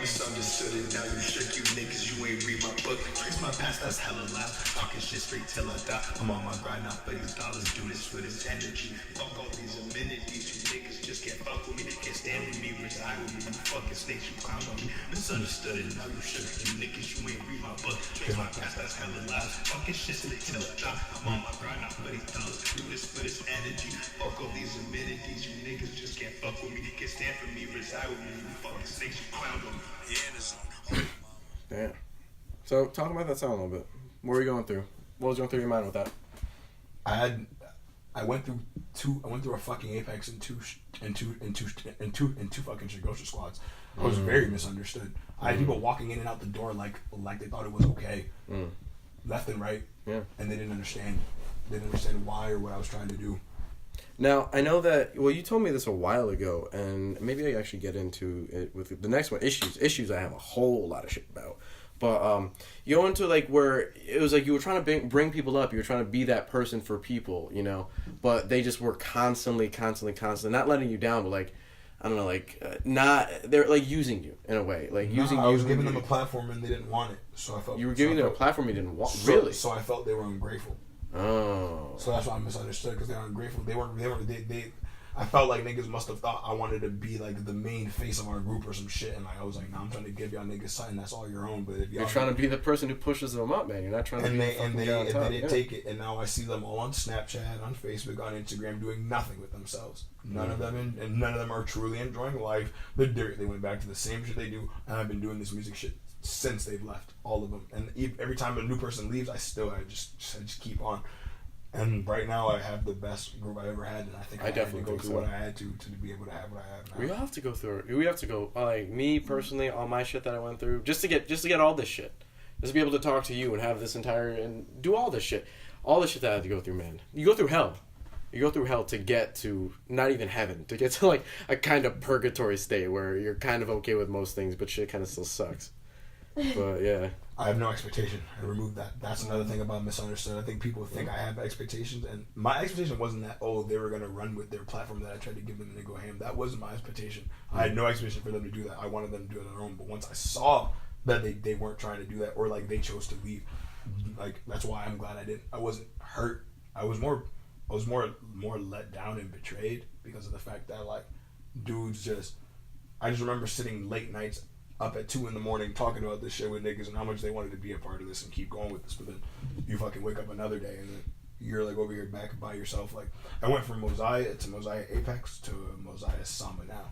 Misunderstood it, now you shook, you niggas, you ain't read my book. Trace my past, that's hella loud. Talking shit straight till I die. I'm on my grind now for these dollars, do this for this energy. Fuck all these amenities, you niggas just can't fuck with me. Can't stand with me, reside with me, you fucking snakes, you clown on me. Misunderstood it, now you shook, you niggas, you ain't read my book. Trace my past, that's hella loud. Talking shit straight till I die. I'm on my grind now for these dollars, do this for this energy. Fuck all these amenities, you niggas just can't fuck with me. Can't stand for me, reside with me, you fucking snakes, you clown on me. Damn. So talk about that song a little bit. What were you going through? What was going through your mind with that? I went through a fucking Apex and two fucking Shugosha Squads. I was very misunderstood. I had people walking in and out the door like they thought it was okay, left and right, and they didn't understand. They didn't understand why or what I was trying to do. Now, I know that, well, you told me this a while ago, and maybe I actually get into it with the next one, issues I have a whole lot of shit about. But you go into, like, where it was like you were trying to bring people up, you were trying to be that person for people, you know, but they just were constantly, not letting you down, but, like, I don't know, like not they're like using you in a way, like using you. I was giving them a platform and they didn't want it, so I felt you were giving them a platform you didn't want. Really? So I felt they were ungrateful. Oh. So that's why I misunderstood because they were ungrateful. They I felt like niggas must have thought I wanted to be like the main face of our group or some shit, and I was like, nah, I'm trying to give y'all niggas something that's all your own. But if you're trying to be the person who pushes them up, man, you're not trying to. They didn't take it, and now I see them all on Snapchat, on Facebook, on Instagram, doing nothing with themselves. None of them, and none of them are truly enjoying life. They went back to the same shit they do, and I've been doing this music shit since they've left, all of them. And every time a new person leaves, I just keep on. And right now, I have the best group I ever had, and I think I definitely had to go through what I had to be able to have what I have now. We have to go through it. We have to go, like me personally, all my shit that I went through, just to get all this shit, just to be able to talk to you and have this entire and do all this shit that I had to go through, man. You go through hell. You go through hell to get to not even heaven, to get to like a kind of purgatory state where you're kind of okay with most things, but shit kind of still sucks. But yeah. I have no expectation. I removed that. That's another thing about misunderstood. I think people think I have expectations, and my expectation wasn't that, they were going to run with their platform that I tried to give them and they go ham. That wasn't my expectation. I had no expectation for them to do that. I wanted them to do it on their own. But once I saw that they weren't trying to do that, or like they chose to leave, like that's why I'm glad I didn't. I wasn't hurt. I was more let down and betrayed because of the fact that like dudes I just remember sitting late nights up at 2 a.m. talking about this shit with niggas and how much they wanted to be a part of this and keep going with this, but then you fucking wake up another day and then you're like over here back by yourself. Like I went from Moziah to Moziah Apex to Moziah Sama now.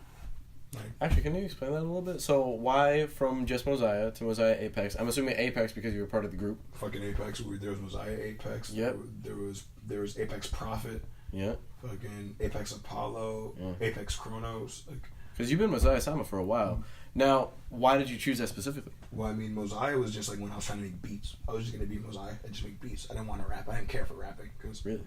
Like, actually, can you explain that a little bit? So why from just Moziah to Moziah Apex? I'm assuming Apex because you were part of the group. Fucking Apex. There was Moziah Apex. Yep. There was Apex Prophet. Yeah. Fucking Apex Apollo. Yeah. Apex Chronos. Like. Because you've been Moziah Sama for a while. Mm-hmm. Now, why did you choose that specifically? Well, I mean, Moziah was just like when I was trying to make beats. I was just going to be Moziah and just make beats. I didn't want to rap. I didn't care for rapping. Cause really?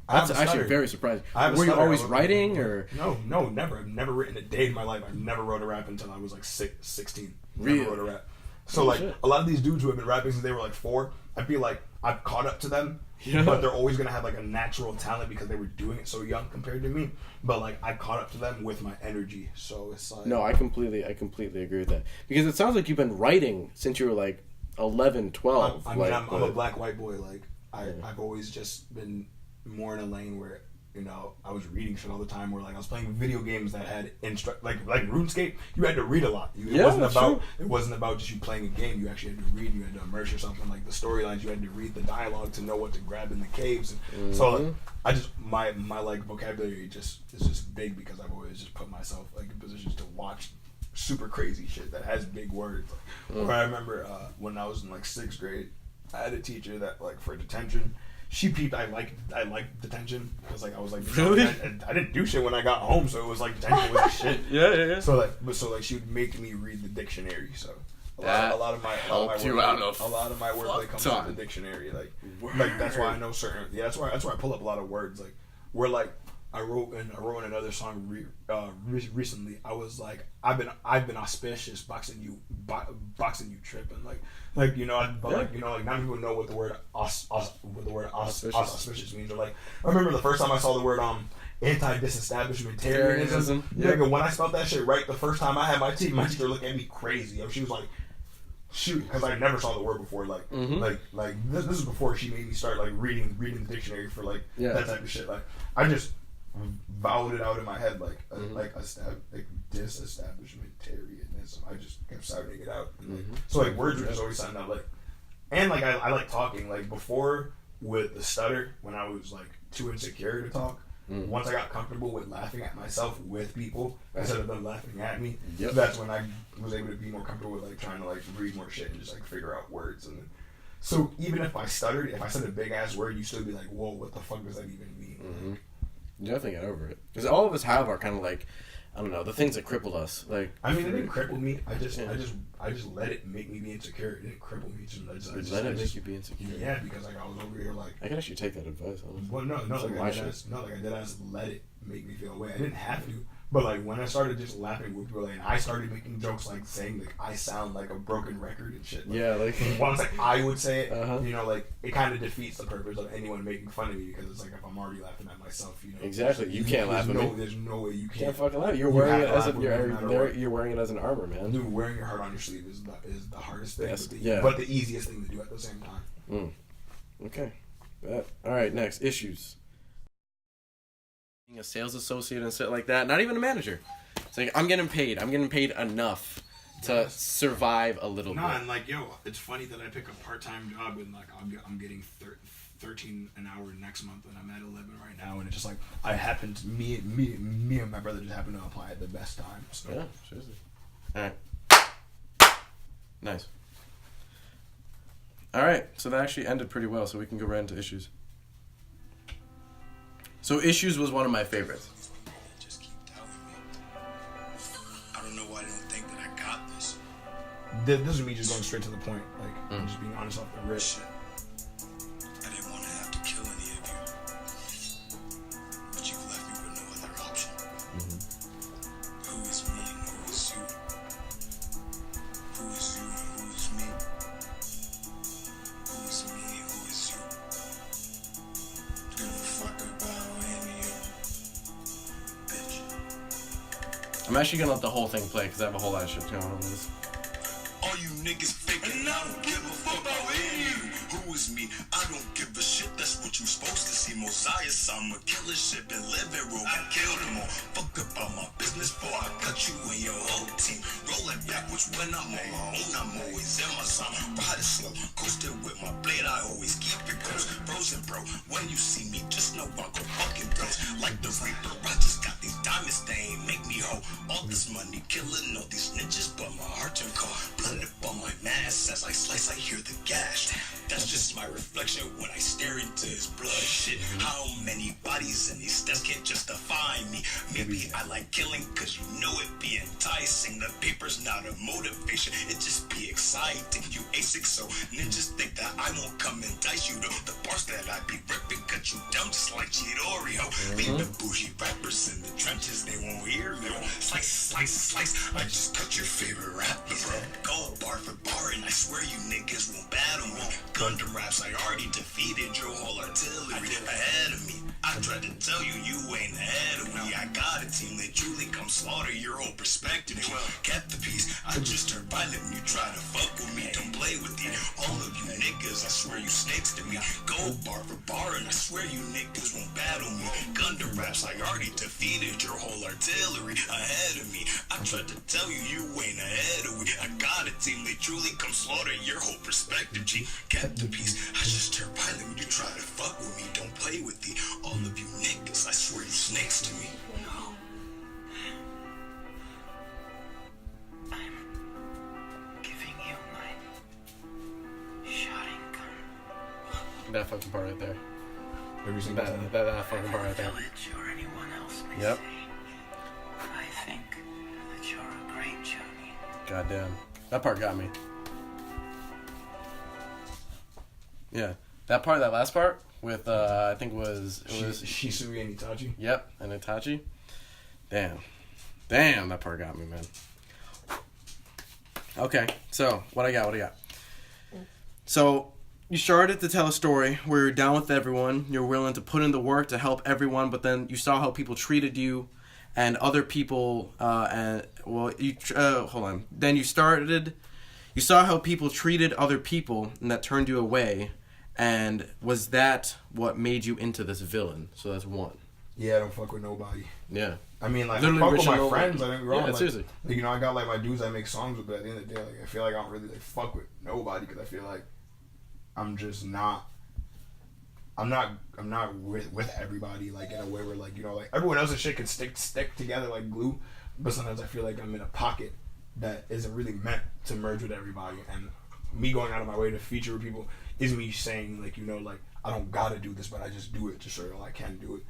That's actually very surprising. Were you always writing? Or No, never. I've never written a day in my life. I never wrote a rap until I was like 16. Really? Never wrote a rap. So like a lot of these dudes who have been rapping since they were like 4, I feel like I've caught up to them. Yeah. But they're always going to have like a natural talent because they were doing it so young compared to me. But like I caught up to them with my energy. So it's like no, I completely agree with that. Because it sounds like you've been writing since you were like 11, 12. I'm a black white boy. Like I've always just been more in a lane where, you know, I was reading shit all the time. Where like I was playing video games that had like RuneScape. You had to read a lot. It wasn't about just you playing a game. You actually had to read. You had to immerse yourself in like the storylines. You had to read the dialogue to know what to grab in the caves. And so like, I just my like vocabulary is just big because I've always just put myself like in positions to watch super crazy shit that has big words. Like, where I remember when I was in like 6th grade, I had a teacher that like for detention. She peeped. I liked detention because like I was like really? I didn't do shit when I got home, so it was like detention was shit. Yeah. So like she would make me read the dictionary. So a lot of my wordplay comes from the dictionary. Like that's why I know certain. Yeah, that's why I pull up a lot of words. Like where like I wrote in another song recently. I was like I've been auspicious boxing you tripping like you know like now people know what the word auspicious means. Or like I remember the first time I saw the word anti-disestablishmentarianism. Yeah, when I spelled that shit right the first time I had my teacher look at me crazy. She was like, shoot, because I never saw the word before. Like like this is before she made me start like reading the dictionary for like that type of shit. Like I just vowed it out in my head like disestablishmentarianism. I just kept shouting it out. And, like, so like words were just always sounding out like, and like I like talking. Like before with the stutter when I was like too insecure to talk. Once I got comfortable with laughing at myself with people instead of them laughing at me, that's when I was able to be more comfortable with like trying to like read more shit and just like figure out words. And so even if I stuttered, if I said a big ass word, you still be like, whoa, what the fuck does that even mean? You definitely get over it because all of us have our kind of like, I don't know, the things that cripple us. Like I mean, it didn't cripple me. I just let it make me be insecure. It didn't cripple me. I just let it make you be insecure. Yeah, because like I was over here like I can actually take that advice. Well, no, like I did. Let it make me feel away. I didn't have to, But like when I started just laughing with people, like, and I started making jokes like saying like I sound like a broken record and shit. Like, Yeah, like once like I would say it, Uh-huh. you know, like it kind of defeats the purpose of anyone making fun of me because it's like if I'm already laughing at myself, you know. Exactly, you can't laugh at me. There's no way you can't can't. fucking laugh. You're You wearing have it to as laugh a with me no matter what. you're wearing it as an armor, man. Dude, wearing your heart on your sleeve is the hardest thing, Yes, but, yeah. but the easiest thing to do at the same time. Okay. All right, next issues. Being a sales associate and shit like that. Not even a manager. It's like I'm getting paid enough to survive a little Nah, bit. and like, yo, it's funny that I pick a part-time job and like I'm getting 13 an hour next month and I'm at 11 right now, and it's just like I happened to me and my brother just happened to apply at the best time. So. Yeah, seriously. All right. Nice. All right, so that actually ended pretty well, so we can go right into issues. So issues was one of my favorites. Just keep telling me. I don't know why they don't think that I got this. This is me just going straight to the point, like I'm just being honest off the rip. Shit. I didn't want to have to kill any of you. But you left me with no other option. Who is me and who is you? Who is you and who is me? Who is me and who is you? Give a fuck about any of you. Bitch. I'm actually gonna let the whole thing play because I have a whole lot of shit going on with this. All you niggas faking, I don't give a fuck about any of you. Who is me? I don't give a shit, that's what you supposed to see. Moziah Sama, killer shit, been living rogue, I killed them all. Fuck about my business, boy, I cut you and your whole team. Roll it backwards when I'm on my own, I'm always in my zone. Ride it slow, coasting with my blade, I always keep it close. Frozen, bro, when you see me, just know I go fucking bros. Like the Reaper, I just got these diamonds, they ain't make me whole. All this money, killing all these ninjas, but my heart turned cold. Blood up on my mask, as I slice, I hear the gash. That's just my reflection when I stare into his blood. Shit, how many bodies in these steps can't justify me? Maybe I like killing cause you know it be enticing. The paper's not a motivation, it just be exciting. You A6, so ninjas think that I won't come and dice you though. The bars that I be ripping cut you down just like Cheetoreo. Leave the bougie rappers in the trenches, they won't hear me. Slice, slice, slice, I just cut your favorite rappers. Go bar for bar and I swear you niggas won't battle me. Gundam raps, I already defeated your whole artillery ahead of me. I tried to tell you, you ain't ahead of me. I got a team that truly come slaughter your whole perspective. You kept the peace, I just turned violent when you try to fuck with me. Don't play with it. All of you niggas, I swear you snakes to me. Go bar for bar and I swear you niggas won't battle me. Gundam raps, I already defeated your whole artillery ahead of me. I tried to tell you, you ain't ahead of me. I got a team that truly come slaughter your whole perspective. G, kept the peace, I just turned violent when you try to fuck with me. Don't play with it. All of you niggas, I swear you snakes to me. No. I'm giving you my shotting gun. That fucking part right there. Every single time. That fucking part right there. Village or anyone else may Yep. say, I think that you're a great Johnny. Goddamn. That part got me. Yeah. That part, that last part with I think it was Shisui and Itachi. Yep, and Itachi. Damn, that part got me, man. Okay, so what I got? So you started to tell a story where you're down with everyone, you're willing to put in the work to help everyone, but then you saw how people treated you and other people, Then you saw how people treated other people, and that turned you away. And was that what made you into this villain? So that's one. Yeah, I don't fuck with nobody. Yeah. I mean, like, Literally I fuck with wishing my over- friends. I think wrong. Yeah, like, seriously. Like, you know, I got like my dudes I make songs with, but at the end of the day, like, I feel like I don't really like fuck with nobody because I feel like I'm just not. I'm not with everybody like in a way where like, you know, like everyone else's shit can stick together like glue, but sometimes I feel like I'm in a pocket that isn't really meant to merge with everybody, and me going out of my way to feature with people is me saying like, you know, like I don't gotta do this, but I just do it to show you I can do it.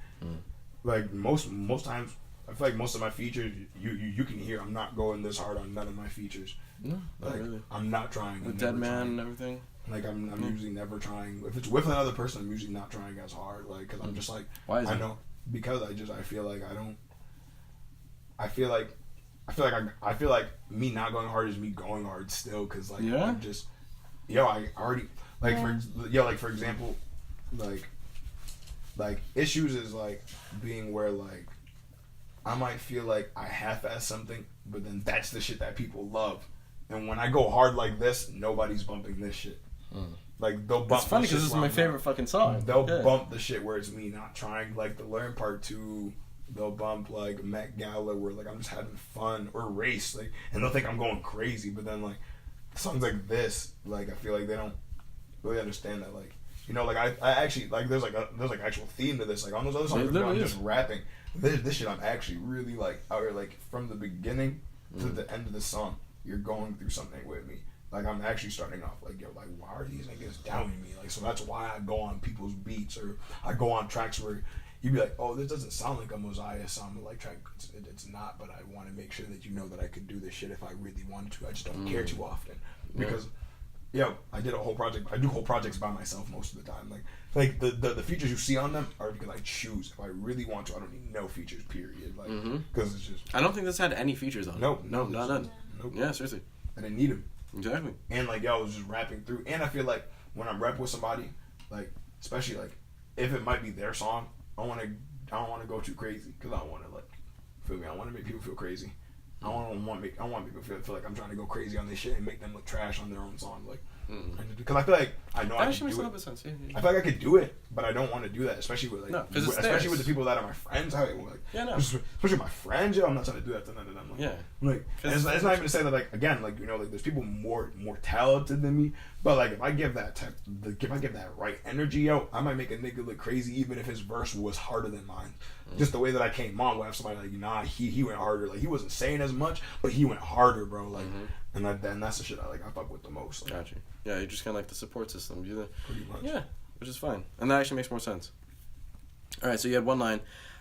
Like most times, I feel like most of my features you can hear I'm not going this hard on none of my features. No, not Like really. I'm not trying. With Dead Man and everything. Like I'm usually never trying. If it's with another person, I'm usually not trying as hard. Like, cause I'm just like, Why is I it? know because I feel like I feel like me not going hard is me going hard still, cause like Yeah? I'm just I already like for example like issues is like being where like I might feel like I half-ass something, but then that's the shit that people love, and when I go hard like this, nobody's bumping this shit. Like they'll bump. It's funny the shit because this is where my I'm favorite not- fucking song. They'll Yeah. bump the shit where it's me not trying like to learn part 2. They'll bump like Met Gala where like I'm just having fun, or Race, like, and they'll think I'm going crazy. But then like songs like this, like I feel like they don't really understand that, like, you know, like I actually like there's like actual theme to this. Like on those other songs, I'm just rapping. This shit I'm actually really like out here, like from the beginning to the end of the song, you're going through something with me. Like I'm actually starting off like, yo, like why are these niggas doubting me? Like, so that's why I go on people's beats, or I go on tracks where you'd be like, oh, this doesn't sound like a Moziah Sama like track. It's not, but I want to make sure that you know that I could do this shit if I really wanted to. I just don't care too often because, I did a whole project. I do whole projects by myself most of the time. Like the features you see on them are because I choose. If I really want to, I don't need no features. Period. Like because it's just. I don't think this had any features on it. No, not none. Nope. Yeah, seriously. I didn't need them. Exactly. And like I was just rapping through, and I feel like when I'm rapping with somebody, like especially like if it might be their song, I don't want to go too crazy because I don't want to like feel me. I want to make people feel crazy. I don't want people to feel like I'm trying to go crazy on this shit and make them look trash on their own song. Like, because I feel like I know That I actually can makes do a it. little bit of sense. Yeah. I feel like I could do it, but I don't want to do that, especially with like, No, 'cause it's especially theirs. with the people that are my friends. Especially my friends. Yo, I'm not trying to do that to none of them. Like, Yeah. Like, and it's not even to say that like again, like, you know, like there's people more talented than me, but like if I give that right energy, yo, I might make a nigga look crazy even if his verse was harder than mine. Just the way that I came on, would have somebody like, nah, he went harder. Like he wasn't saying as much, but he went harder, bro. Like, and that's the shit I fuck with the most. Like, Gotcha. Yeah, you're just kind of like the support system. You're the, pretty much. yeah, which is fine. And that actually makes more sense. All right, so you had one line.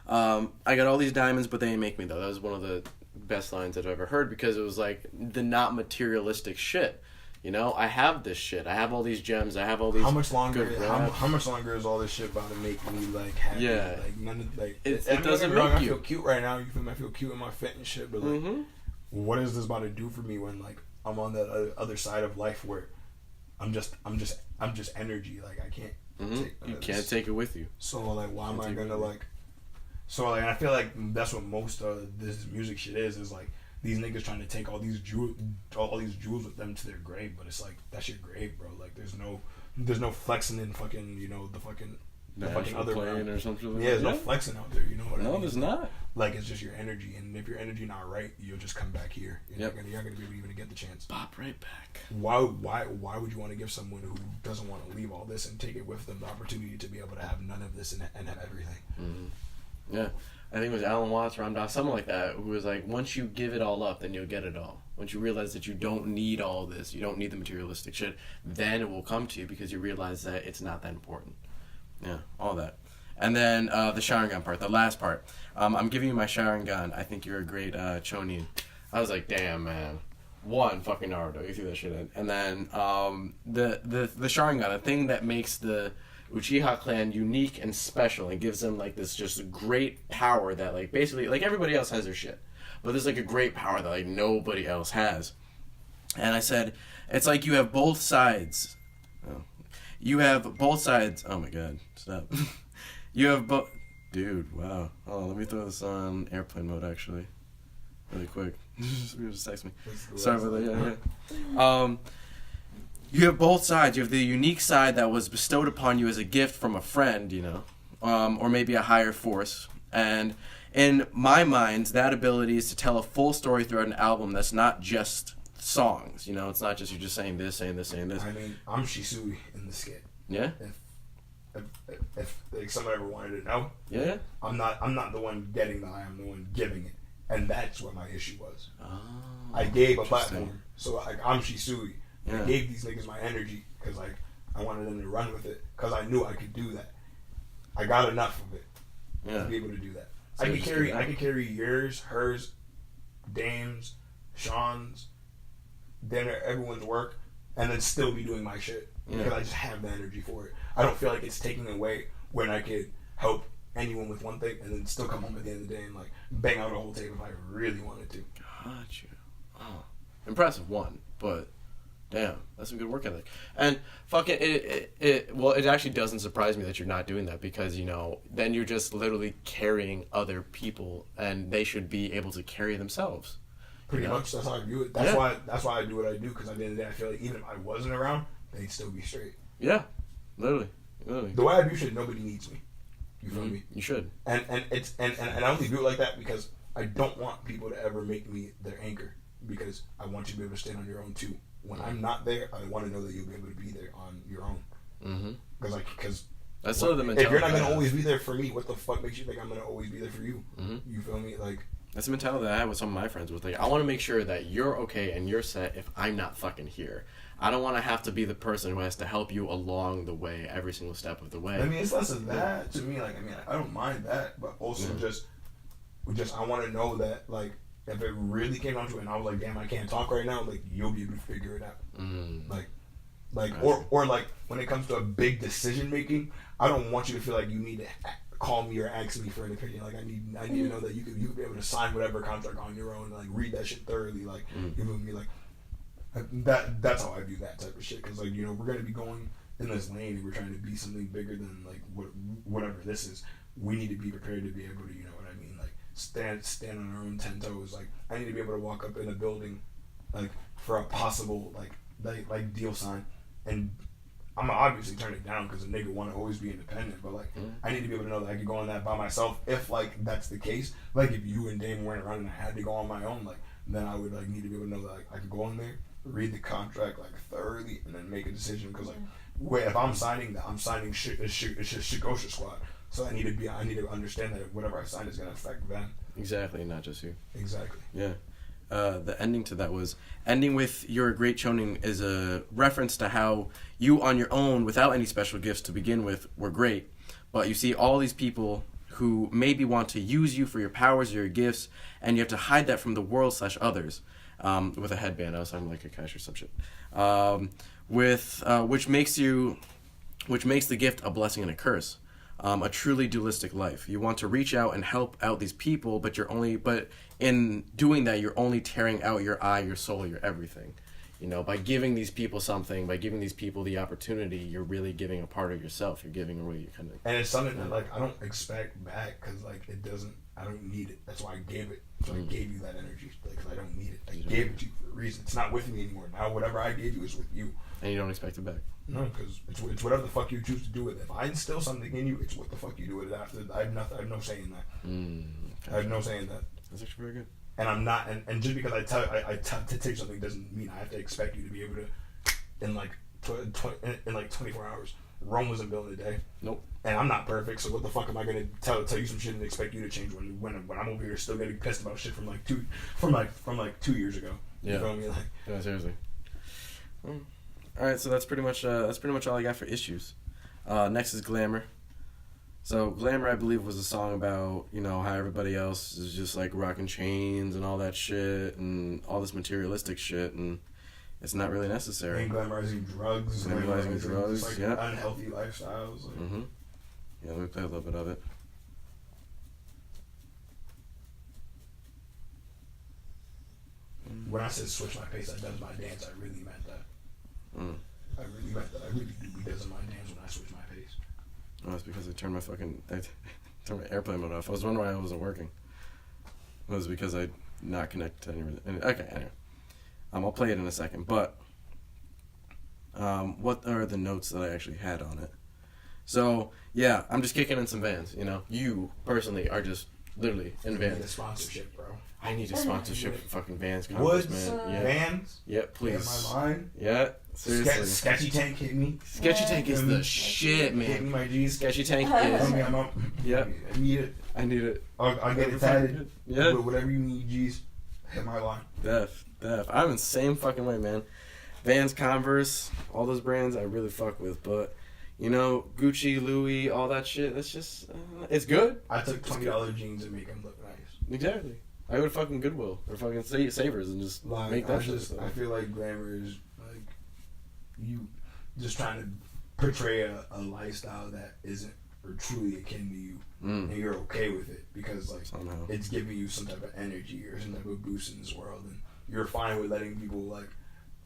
I got all these diamonds, but they ain't make me, though. That was one of the best lines I've ever heard because it was like the not materialistic shit. You know, I have this shit. I have all these gems. I have all these. How much longer? good How rap. much longer is all this shit about to make me like happy? Yeah. Like none of like It don't get doesn't me wrong, make I you. feel cute right now. You feel me? I feel cute in my fit and shit. But like, what is this about to do for me when like I'm on that other side of life where I'm just energy. Like I can't. Take none You of can't this. take it with you. So like, why am I take it gonna with you. like? So like, I feel like that's what most of this music shit is like. These niggas trying to take all these jewels with them to their grave, but it's like that's your grave, bro. Like there's no flexing in fucking, you know, the fucking other plane realm. or something. Yeah, there's no flexing out there. You know what I mean? No, there's not. Like it's just your energy, and if your energy not right, you'll just come back here. You're Yep. not gonna be able to even get the chance. Pop right back. Why would you want to give someone who doesn't want to leave all this and take it with them the opportunity to be able to have none of this and have everything? Yeah. I think it was Alan Watts, Ram Dass, someone like that, who was like, once you give it all up, then you'll get it all. Once you realize that you don't need all this, you don't need the materialistic shit, then it will come to you because you realize that it's not that important. Yeah, all that. And then the showering gun part, the last part. I'm giving you my showering gun. I think you're a great Chonin. I was like, damn, man. One, fucking Naruto. You threw that shit in. And then the showering gun, the thing that makes the Uchiha clan unique and special and gives them like this just great power that like basically like everybody else has their shit, but there's like a great power that like nobody else has. And I said, it's like you have both sides. Oh. You have both sides. Oh my god, stop. You have both. Dude, wow. Oh, let me throw this on airplane mode actually, really quick. Just text me. Sorry about that. Yeah. You have both sides. You have the unique side that was bestowed upon you as a gift from a friend, you know, or maybe a higher force. And in my mind, that ability is to tell a full story throughout an album that's not just songs. You know, it's not just you're just saying this, saying this, saying this. I mean, I'm Shisui in the skit. Yeah? If like someone ever wanted to know, Yeah? I'm not the one getting the eye. I'm the one giving it, and that's what my issue was. Oh, I gave a interesting. platform, so like I'm Shisui. Yeah. I gave these niggas my energy because like I wanted them to run with it because I knew I could do that. I got enough of it to be able to do that. So I you could just carry do that? I could carry yours, hers, Dame's, Sean's, then everyone's work, and then still be doing my shit because I just have the energy for it. I don't feel like it's taking away when I could help anyone with one thing, and then still come home at the end of the day and like bang out a whole tape if I really wanted to. Gotcha. Oh, impressive one, but damn, that's some good work ethic. And fucking it actually doesn't surprise me that you're not doing that, because you know then you're just literally carrying other people, and they should be able to carry themselves. Pretty much, that's how I view it. That's why I do what I do, because at the end of the day, I feel like even if I wasn't around, they'd still be straight. Yeah, literally. The way I view shit, nobody needs me. You feel me? You should. And I only do it like that because I don't want people to ever make me their anchor, because I want you to be able to stand on your own too. When I'm not there, I want to know that you'll be able to be there on your own. Because that's sort of the mentality. If you're not gonna always be there for me, what the fuck makes you think I'm gonna always be there for you? You feel me? Like, that's the mentality that I have with some of my friends. With like, I want to make sure that you're okay and you're set if I'm not fucking here. I don't want to have to be the person who has to help you along the way, every single step of the way. I mean, it's less of that to me. Like, I mean, I don't mind that, but also just I want to know that, like, if it really came down to it, and I was like, damn, I can't talk right now, like, you'll be able to figure it out. Or like when it comes to a big decision making, I don't want you to feel like you need to call me or ask me for an opinion. Like, I need to know that you could be able to sign whatever contract on your own, and like read that shit thoroughly. Like, you know me, like. That's how I view that type of shit, because like, you know, we're gonna be going in this lane and we're trying to be something bigger than like whatever this is. We need to be prepared to be able to, you know what I mean, like stand on our own 10 toes. Like, I need to be able to walk up in a building like for a possible like deal sign, and I'm gonna obviously turn it down because a nigga want to always be independent, but like I need to be able to know that I could go on that by myself if like that's the case. Like, if you and Dame weren't around and I had to go on my own, like then I would like need to be able to know that like, I could go on there, read the contract like thoroughly, and then make a decision, because like if I'm signing that, I'm signing Shugosha Squad, so I need to understand that whatever I sign is going to affect them. Exactly, not just you. Exactly. Yeah. The ending to that was ending with "You're a great choning" is a reference to how you on your own, without any special gifts to begin with, were great, but you see all these people who maybe want to use you for your powers or your gifts, and you have to hide that from the world / others. With a headband, I was talking like a cash or some shit. Which makes the gift a blessing and a curse. A truly dualistic life. You want to reach out and help out these people, but in doing that, you're only tearing out your eye, your soul, your everything. You know, by giving these people something, by giving these people the opportunity, you're really giving a part of yourself. You're giving away your kind of. And it's something that like I don't expect back, because like I don't need it. That's why I gave it. So I gave you that energy, because I don't need it. I gave it to you for a reason. It's not with me anymore. Now whatever I gave you is with you. And you don't expect it back. No, because it's whatever the fuck you choose to do with it. If I instill something in you, it's what the fuck you do with it after. I have no say in that. I have no say in that. That's actually very good. And I'm not, and just because I to take something doesn't mean I have to expect you to be able to, in like 24 hours. Rome wasn't built in a day. Nope. And I'm not perfect, so what the fuck am I gonna tell you some shit and expect you to change when I'm over here still getting pissed about shit from 2 years ago? Yeah. You feel me? Like, yeah, seriously. All right, so that's pretty much all I got for issues. Next is Glamour. So Glamour, I believe, was a song about, you know, how everybody else is just like rocking chains and all that shit and all this materialistic shit, and it's not really necessary. And glamorizing drugs. Glamorizing drugs, like yeah. Unhealthy lifestyles. Like. Yeah, let me play a little bit of it. When I said switch my pace, I does my dance, I really meant that. I really meant that. I really do be does my dance when I switch my pace. Oh, that's because I turned my airplane mode off. I was wondering why it wasn't working. It was because I not connected to any. Okay, anyway. I'll play it in a second, but what are the notes that I actually had on it? So, yeah, I'm just kicking in some Vans, you know? You, personally, are just literally in Vans. I need a sponsorship, bro. I need a sponsorship for fucking Vans. Woods, man. Yeah. Vans? Yeah, please. Get my line? Yeah, seriously. Sketchy Tank hit me. Sketchy Tank is the shit, man. Hit me, my G's. Sketchy Tank is... I'm up. Yeah. I need it. I need it. I'll get it tatted. Yeah. Whatever you need, G's. Hit my line. Def. I'm in the same fucking way, man. Vans, Converse, all those brands I really fuck with, but... You know, Gucci, Louis, all that shit, that's just... it's good. I took $20 jeans and make them look nice. Exactly. I go to fucking Goodwill or fucking Savers and just like, make that shit. I feel like Glamour is like you just trying to portray a lifestyle that isn't truly akin to you, and you're okay with it because like somehow it's giving you some type of energy or some type of boost in this world, and you're fine with letting people like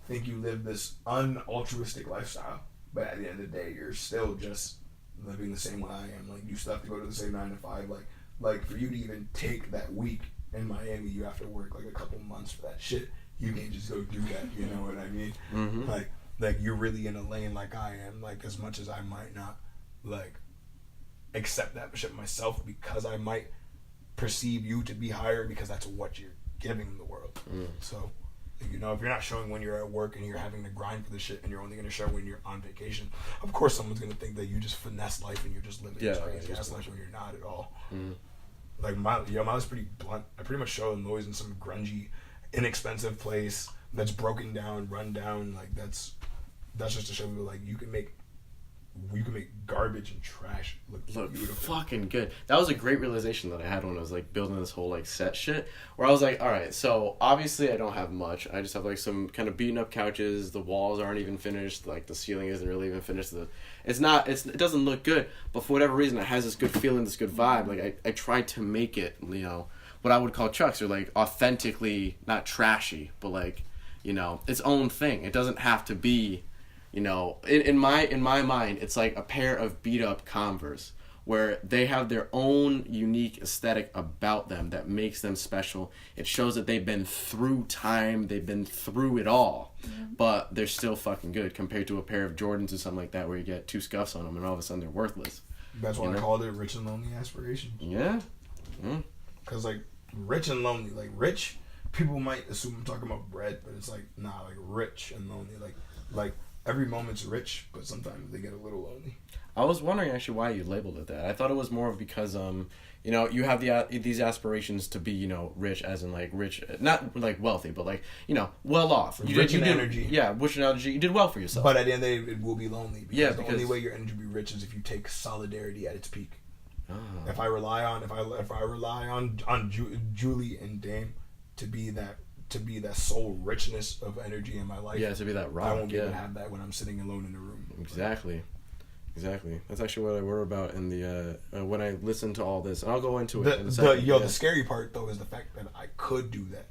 think you live this unaltruistic lifestyle, but at the end of the day, you're still just living the same way I am. Like you still have to go to the same 9 to 5. Like for you to even take that week in Miami, you have to work like a couple months for that shit. You can't just go do that. You know what I mean? Mm-hmm. Like you're really in a lane like I am. Like as much as I might not like accept that shit myself because I might perceive you to be higher because that's what you're giving the world. So, you know, if you're not showing when you're at work and you're having to grind for the shit and you're only going to show when you're on vacation, of course someone's going to think that you just finesse life and you're just living this crazy ass life when you're not at all. Like mine was pretty blunt. I pretty much show them always in some grungy, inexpensive place that's broken down, run down. Like that's just to show people like you can make garbage and trash look beautiful. Fucking good. That was a great realization that I had when I was like building this whole like set shit, where I was like, all right, so obviously I don't have much. I just have like some kind of beaten up couches. The walls aren't even finished. Like the ceiling isn't really even finished. It doesn't look good, but for whatever reason it has this good feeling, this good vibe. Like I tried to make it, you know, what I would call CHUX, or like authentically not trashy, but like, you know, its own thing. It doesn't have to be, you know, in my mind, it's like a pair of beat up Converse where they have their own unique aesthetic about them that makes them special. It shows that they've been through time, they've been through it all, but they're still fucking good compared to a pair of Jordans or something like that where you get 2 scuffs on them and all of a sudden they're worthless. That's why I called it Rich and Lonely Aspirations. Yeah. Because like rich and lonely, like rich, people might assume I'm talking about bread, but it's like nah, like rich and lonely, like every moment's rich, but sometimes they get a little lonely. I was wondering actually why you labeled it that. I thought it was more of because you know, you have these aspirations to be, you know, rich, as in like rich, not like wealthy, but like, you know, well off. Rich in energy. Yeah, rich in energy. You did well for yourself. But at the end of the day, it will be lonely. Because the only way your energy will be rich is if you take solidarity at its peak. If I rely on Julie and Dame to be that sole richness of energy in my life. Yeah, to be that rock. I won't be able to have that when I'm sitting alone in a room. Exactly. That's actually what I worry about in the when I listen to all this. And I'll go into it in a second. The scary part though is the fact that I could do that.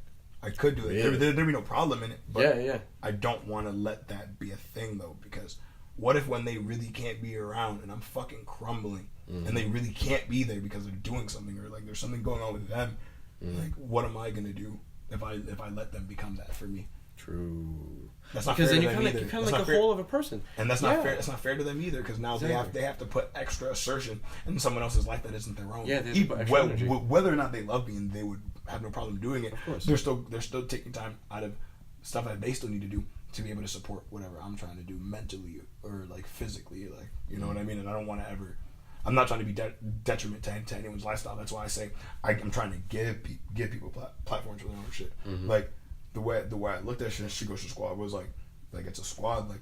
Really? There'd be no problem in it. But yeah. I don't want to let that be a thing though, because what if when they really can't be around and I'm fucking crumbling and they really can't be there because they're doing something or like there's something going on with them? Like, what am I gonna do if I let them become that for me? True. That's not because fair then to them either. You're kind of like a whole of a person, and that's not fair. That's not fair to them either, because now exactly. they have to put extra assertion in someone else's life that isn't their own. Yeah, they have to put extra energy. Whether or not they love me and they would have no problem doing it. Of course. They're still taking time out of stuff that they still need to do to be able to support whatever I'm trying to do mentally or like physically, like, you know what I mean. And I don't want to ever. I'm not trying to be detriment to anyone's lifestyle. That's why I say I'm trying to give people platforms for their own shit. Like the way I looked at Shugosha Squad was like it's a squad.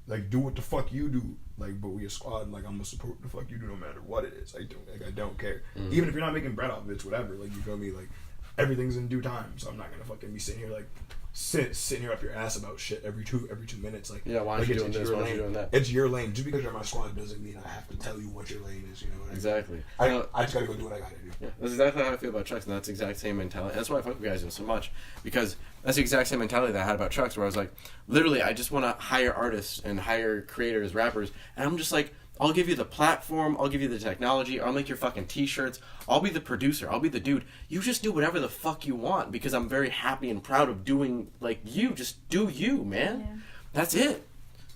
Like do what the fuck you do. Like, but we a squad. Like, I'm gonna support what the fuck you do no matter what it is. I don't care. Even if you're not making bread off of it, it's whatever. Like, you feel me? Like, everything's in due time. So I'm not gonna fucking be sitting here like sitting here up your ass about shit every 2 minutes. Like, yeah, why aren't you doing this? Why aren't you doing that? It's your lane. Just because you're my squad doesn't mean I have to tell you what your lane is. You know what I mean? Exactly. I just gotta go do what I gotta do. Yeah, that's exactly how I feel about CHUX, and that's the exact same mentality. That's why I fuck with you guys so much, because that's the exact same mentality that I had about CHUX, where I was like, literally, I just want to hire artists and hire creators, rappers, and I'm just like, I'll give you the platform, I'll give you the technology, I'll make your fucking t-shirts, I'll be the producer, I'll be the dude. You just do whatever the fuck you want, because I'm very happy and proud of doing, like, you. Just do you, man. Yeah. That's it.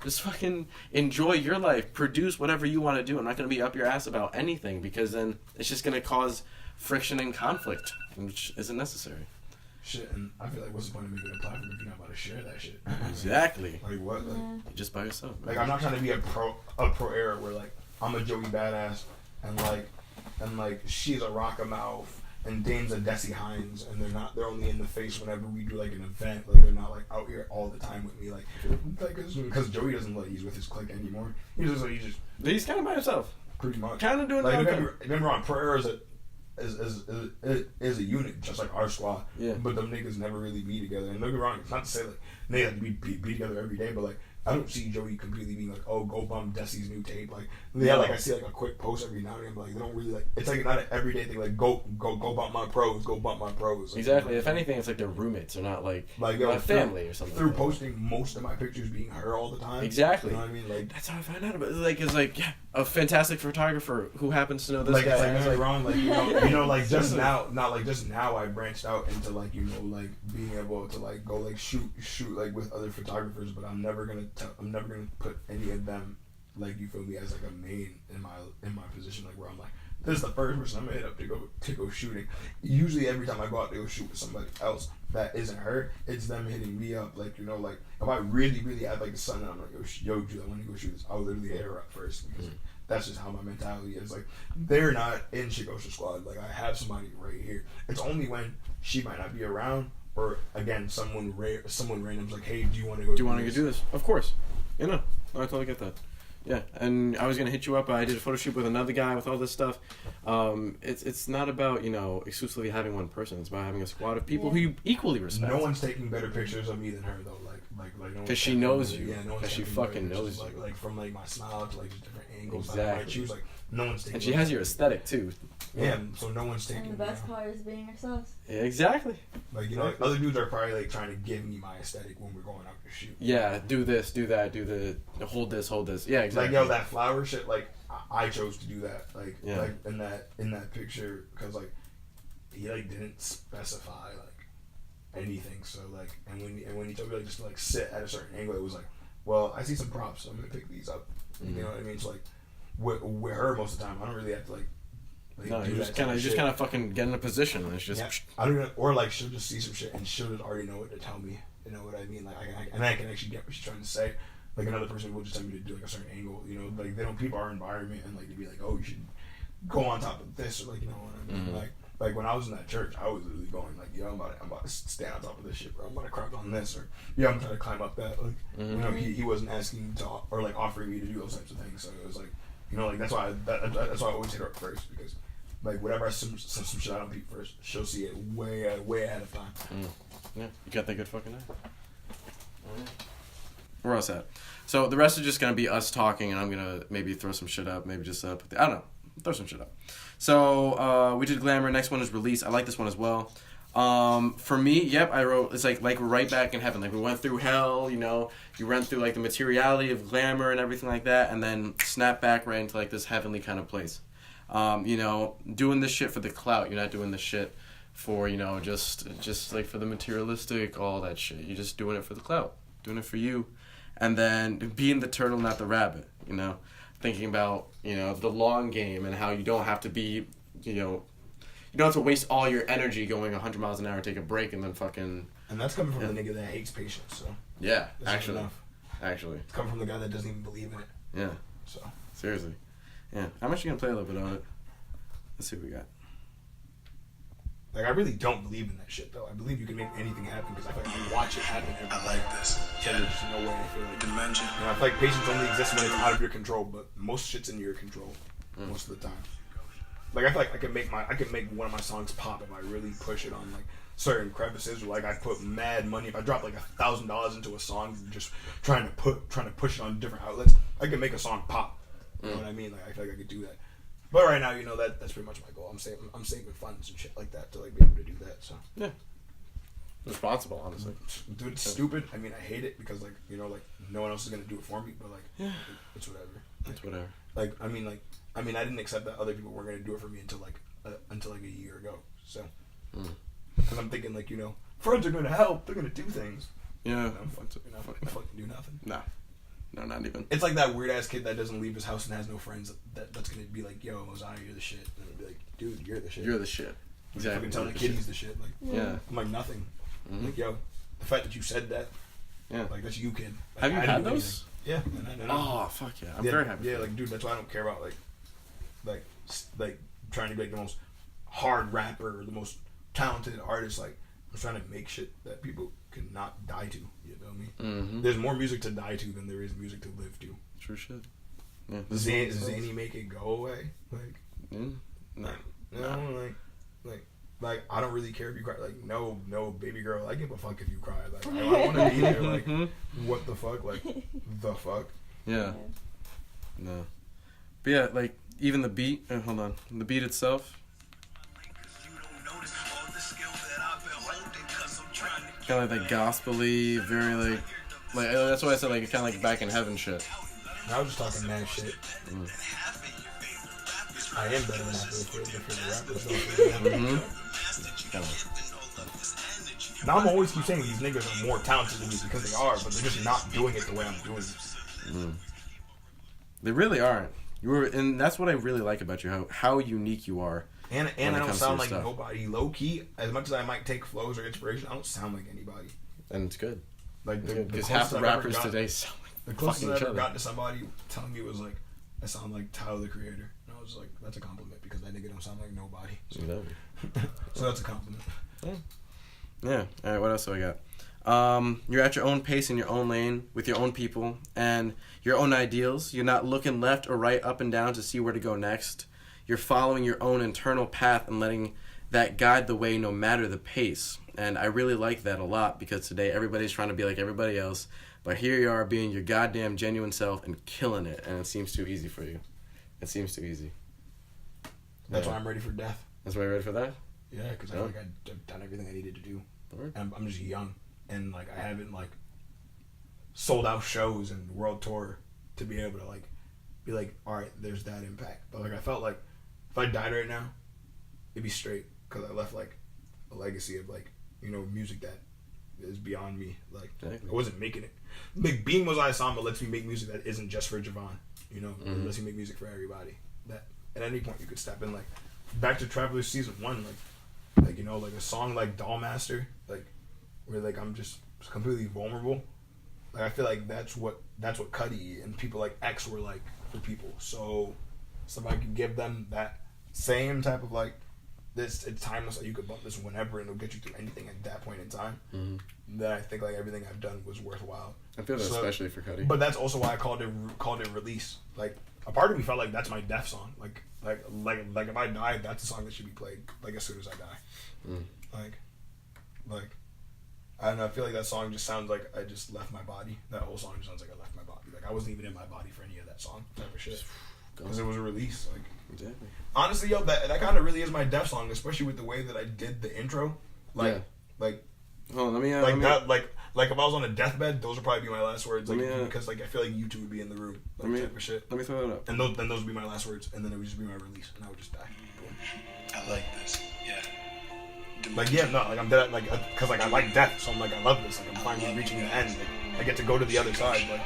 Just fucking enjoy your life. Produce whatever you want to do. I'm not going to be up your ass about anything, because then it's just going to cause friction and conflict, which isn't necessary. Shit, and I feel like what's the point of making a platform if you're not about to share that shit? Exactly. Like what? Like, you're just by yourself. Man. Like, I'm not trying to be a pro era where like I'm a Joey Badass and like she's a Rockamouth and Dame's a Desi Hines, and they're only in the face whenever we do like an event. Like, they're not like out here all the time with me. Like because Joey doesn't like he's with his clique anymore. He's kind of by himself. Pretty much. Kind of doing like that. Remember on Pro Era is a unit, just like our squad. Yeah. But them niggas never really be together. And don't get me wrong, it's not to say like they have to be together every day, but like I don't see Joey completely being like, oh, go bump Desi's new tape. Like, yeah, like I see like a quick post every now and then, but like they don't really like. It's like not an everyday thing. Like, go bump my pros, go bump my pros. Like, exactly. If anything, it's like they're roommates or not like family or something. Through posting most of my pictures being her all the time. Exactly. You know what I mean? Like that's how I find out about it. Like it's like a fantastic photographer who happens to know this guy. Like, like wrong. Like like just now, I branched out into like like being able to like go like shoot like with other photographers, but I'm never gonna put any of them like, you feel me, as like a main in my position, like where I'm like, this is the first person I'm gonna hit up to go shooting. Usually every time I go out to go shoot with somebody else that isn't her, it's them hitting me up. Like, like if I really have like the sun and I'm like, yo, dude, I want to go shoot this, I'll literally hit her up first, because that's just how my mentality is. Like, they're not in Shugosha Squad. Like, I have somebody right here. It's only when she might not be around, or again, someone random's like, hey, do you want to go? Do you want to go do this? Of course. I totally get that. Yeah, and I was gonna hit you up. I did a photo shoot with another guy with all this stuff. It's not about exclusively having one person. It's about having a squad of people who you equally respect. No one's taking better pictures of me than her though. Like because she knows you. Yeah, no one's because she fucking knows you. Like from like my smile to like just different angles. Exactly. She was like, no one's taking. And she has your aesthetic too. Yeah, so no one's taking. And the best part is being yourselves. Yeah, exactly. Like like other dudes are probably like trying to give me my aesthetic when we're going out to shoot. Yeah, do this, do that, do the hold this. Yeah, exactly. Like that flower shit. Like I chose to do that. Like in that picture, because like he like didn't specify like anything. So like and when he told me like just to like sit at a certain angle, it was like, well, I see some props, so I'm gonna pick these up. You know what I mean? So like with her most of the time, I don't really have to like no, you just kind of fucking get in a position and it's just I don't even, or like she'll just see some shit and she'll just already know what to tell me. You know what I mean? Like I can actually get what she's trying to say. Like another person will just tell me to do like a certain angle. Like they don't keep our environment and like to be like, oh, you should go on top of this, or like what I mean. Like when I was in that church, I was literally going like, I'm about to stand on top of this shit, bro. I'm about to crouch on this, or I'm trying to climb up that. Like he wasn't asking to or like offering me to do those types of things. So it was like like that's why I always hit her up first, because like whatever some shit I don't peep first, she'll see it way ahead of time. Yeah, you got that good fucking eye. Where else at? So the rest is just gonna be us talking, and I'm gonna maybe throw some shit up, maybe just I don't know, throw some shit up. So we did Glamour. Next one is Release. I like this one as well. For me, yep, I wrote it's like we're right back in heaven. Like we went through hell, you went through like the materiality of glamour and everything like that, and then snap back right into like this heavenly kind of place. Doing this shit for the clout. You're not doing this shit for just like for the materialistic, all that shit. You're just doing it for the clout, doing it for you, and then being the turtle, not the rabbit. Thinking about the long game and how you don't have to be you don't have to waste all your energy going 100 miles an hour, take a break, and then fucking. And that's coming from the nigga that hates patience. So yeah, that's actually, it's coming from the guy that doesn't even believe in it. Yeah. So seriously, yeah. I'm actually gonna play a little bit on it. Let's see what we got. Like, I really don't believe in that shit, though. I believe you can make anything happen because I feel like you watch it happen every day. I like this. So Yeah. there's no way I feel like. Dimension. I feel like patience only exists when it's out of your control, but most shit's in your control most of the time. Like, I feel like I can make one of my songs pop if I really push it on like certain crevices, or like I put mad money. If I drop like $1,000 into a song, just trying to push it on different outlets, I can make a song pop. You know what I mean? Like, I feel like I could do that. But right now, that's pretty much my goal. I'm saving funds and shit like that to like be able to do that. So yeah, responsible, honestly. Dude, it's stupid. I mean, I hate it because like like no one else is gonna do it for me. But like, it's whatever. It's whatever. Like, I mean, I didn't accept that other people weren't gonna do it for me until like a year ago. So, because I'm thinking like friends are gonna help. They're gonna do things. Yeah. Fucking do nothing. Nah. No, not even. It's like that weird ass kid that doesn't leave his house and has no friends. That's gonna be like, yo, Moziah, you're the shit. And I'm gonna be like, dude, you're the shit. You're the shit. Exactly. I can tell the kid he's the shit. Like, yeah. I'm like nothing. Like, yo, the fact that you said that. Yeah. Like, that's you, kid. Like, have you had those? Yeah. Oh fuck yeah! I'm very happy. Yeah, like dude, that's why I don't care about like trying to be like the most hard rapper or the most talented artist. Like, I'm trying to make shit that people can not die to. You feel me? Mm-hmm. There's more music to die to than there is music to live to. True shit. Yeah. Zany make it go away? Like, no. like Like, I don't really care if you cry. Like, no, baby girl, I give a fuck if you cry. Like, I want to be there. Like, what the fuck? Like, the fuck? Yeah. No. But yeah, like, even the beat, hold on. The beat itself. Kind of like that gospel-y, very like that's why I said like kind of like Back in Heaven shit. I was just talking mad shit. I am better than that for the rappers. Now I'm always keep saying these niggas are more talented than me because they are, but they're just not doing it the way I'm doing it. They really aren't. And that's what I really like about you, how unique you are. And I don't sound like nobody. Low key, as much as I might take flows or inspiration, I don't sound like anybody. And it's good. Like because half the rappers today sound like the closest I ever got to somebody telling me was like, I sound like Tyler the Creator. And I was like, that's a compliment because that nigga don't sound like nobody. So that's a compliment. Yeah. All right. What else do I got? You're at your own pace in your own lane with your own people and your own ideals. You're not looking left or right, up and down to see where to go next. You're following your own internal path and letting that guide the way no matter the pace. And I really like that a lot because today everybody's trying to be like everybody else. But here you are being your goddamn genuine self and killing it. And it seems too easy for you. It seems too easy. That's why I'm ready for death. That's why you're ready for that? Yeah, because I feel like I've done everything I needed to do. And I'm just young. And like I haven't like sold out shows and world tour to be able to like be like, all right, there's that impact. But like I felt like if I died right now, it'd be straight because I left like a legacy of like, you know, music that is beyond me. Like I wasn't making it. Like being Moziah Sama lets me make music that isn't just for Javon. You know, it lets me make music for everybody. That at any point you could step in. Like back to Travelers Season 1, like you know, like a song like Dollmaster, like where like I'm just completely vulnerable. Like I feel like that's what Cudi and people like X were like for people. So somebody could give them that same type of like this, it's timeless. Like you could bump this whenever and it'll get you through anything at that point in time. Then I think like everything I've done was worthwhile. I feel that especially for Cudi. But that's also why I called it release. Like a part of me felt like that's my death song. Like if I die, that's a song that should be played like as soon as I die. Like I don't know. I feel like that song just sounds like I just left my body. That whole song just sounds like I left my body. Like I wasn't even in my body for any of that song type of shit. Because it was a release. Like exactly. Honestly, yo, that kind of really is my death song, especially with the way that I did the intro. Like hold on, let me if I was on a deathbed, those would probably be my last words. Like because like I feel like you two would be in the room, like type of shit. Let me throw that up. And then those would be my last words, and then it would just be my release, and I would just die. Boom. I like this. Yeah. Like yeah, no, like I'm dead. Like because like I like death, so I'm like I love this. Like I'm finally reaching the end. Like I get to go to the other side. Like.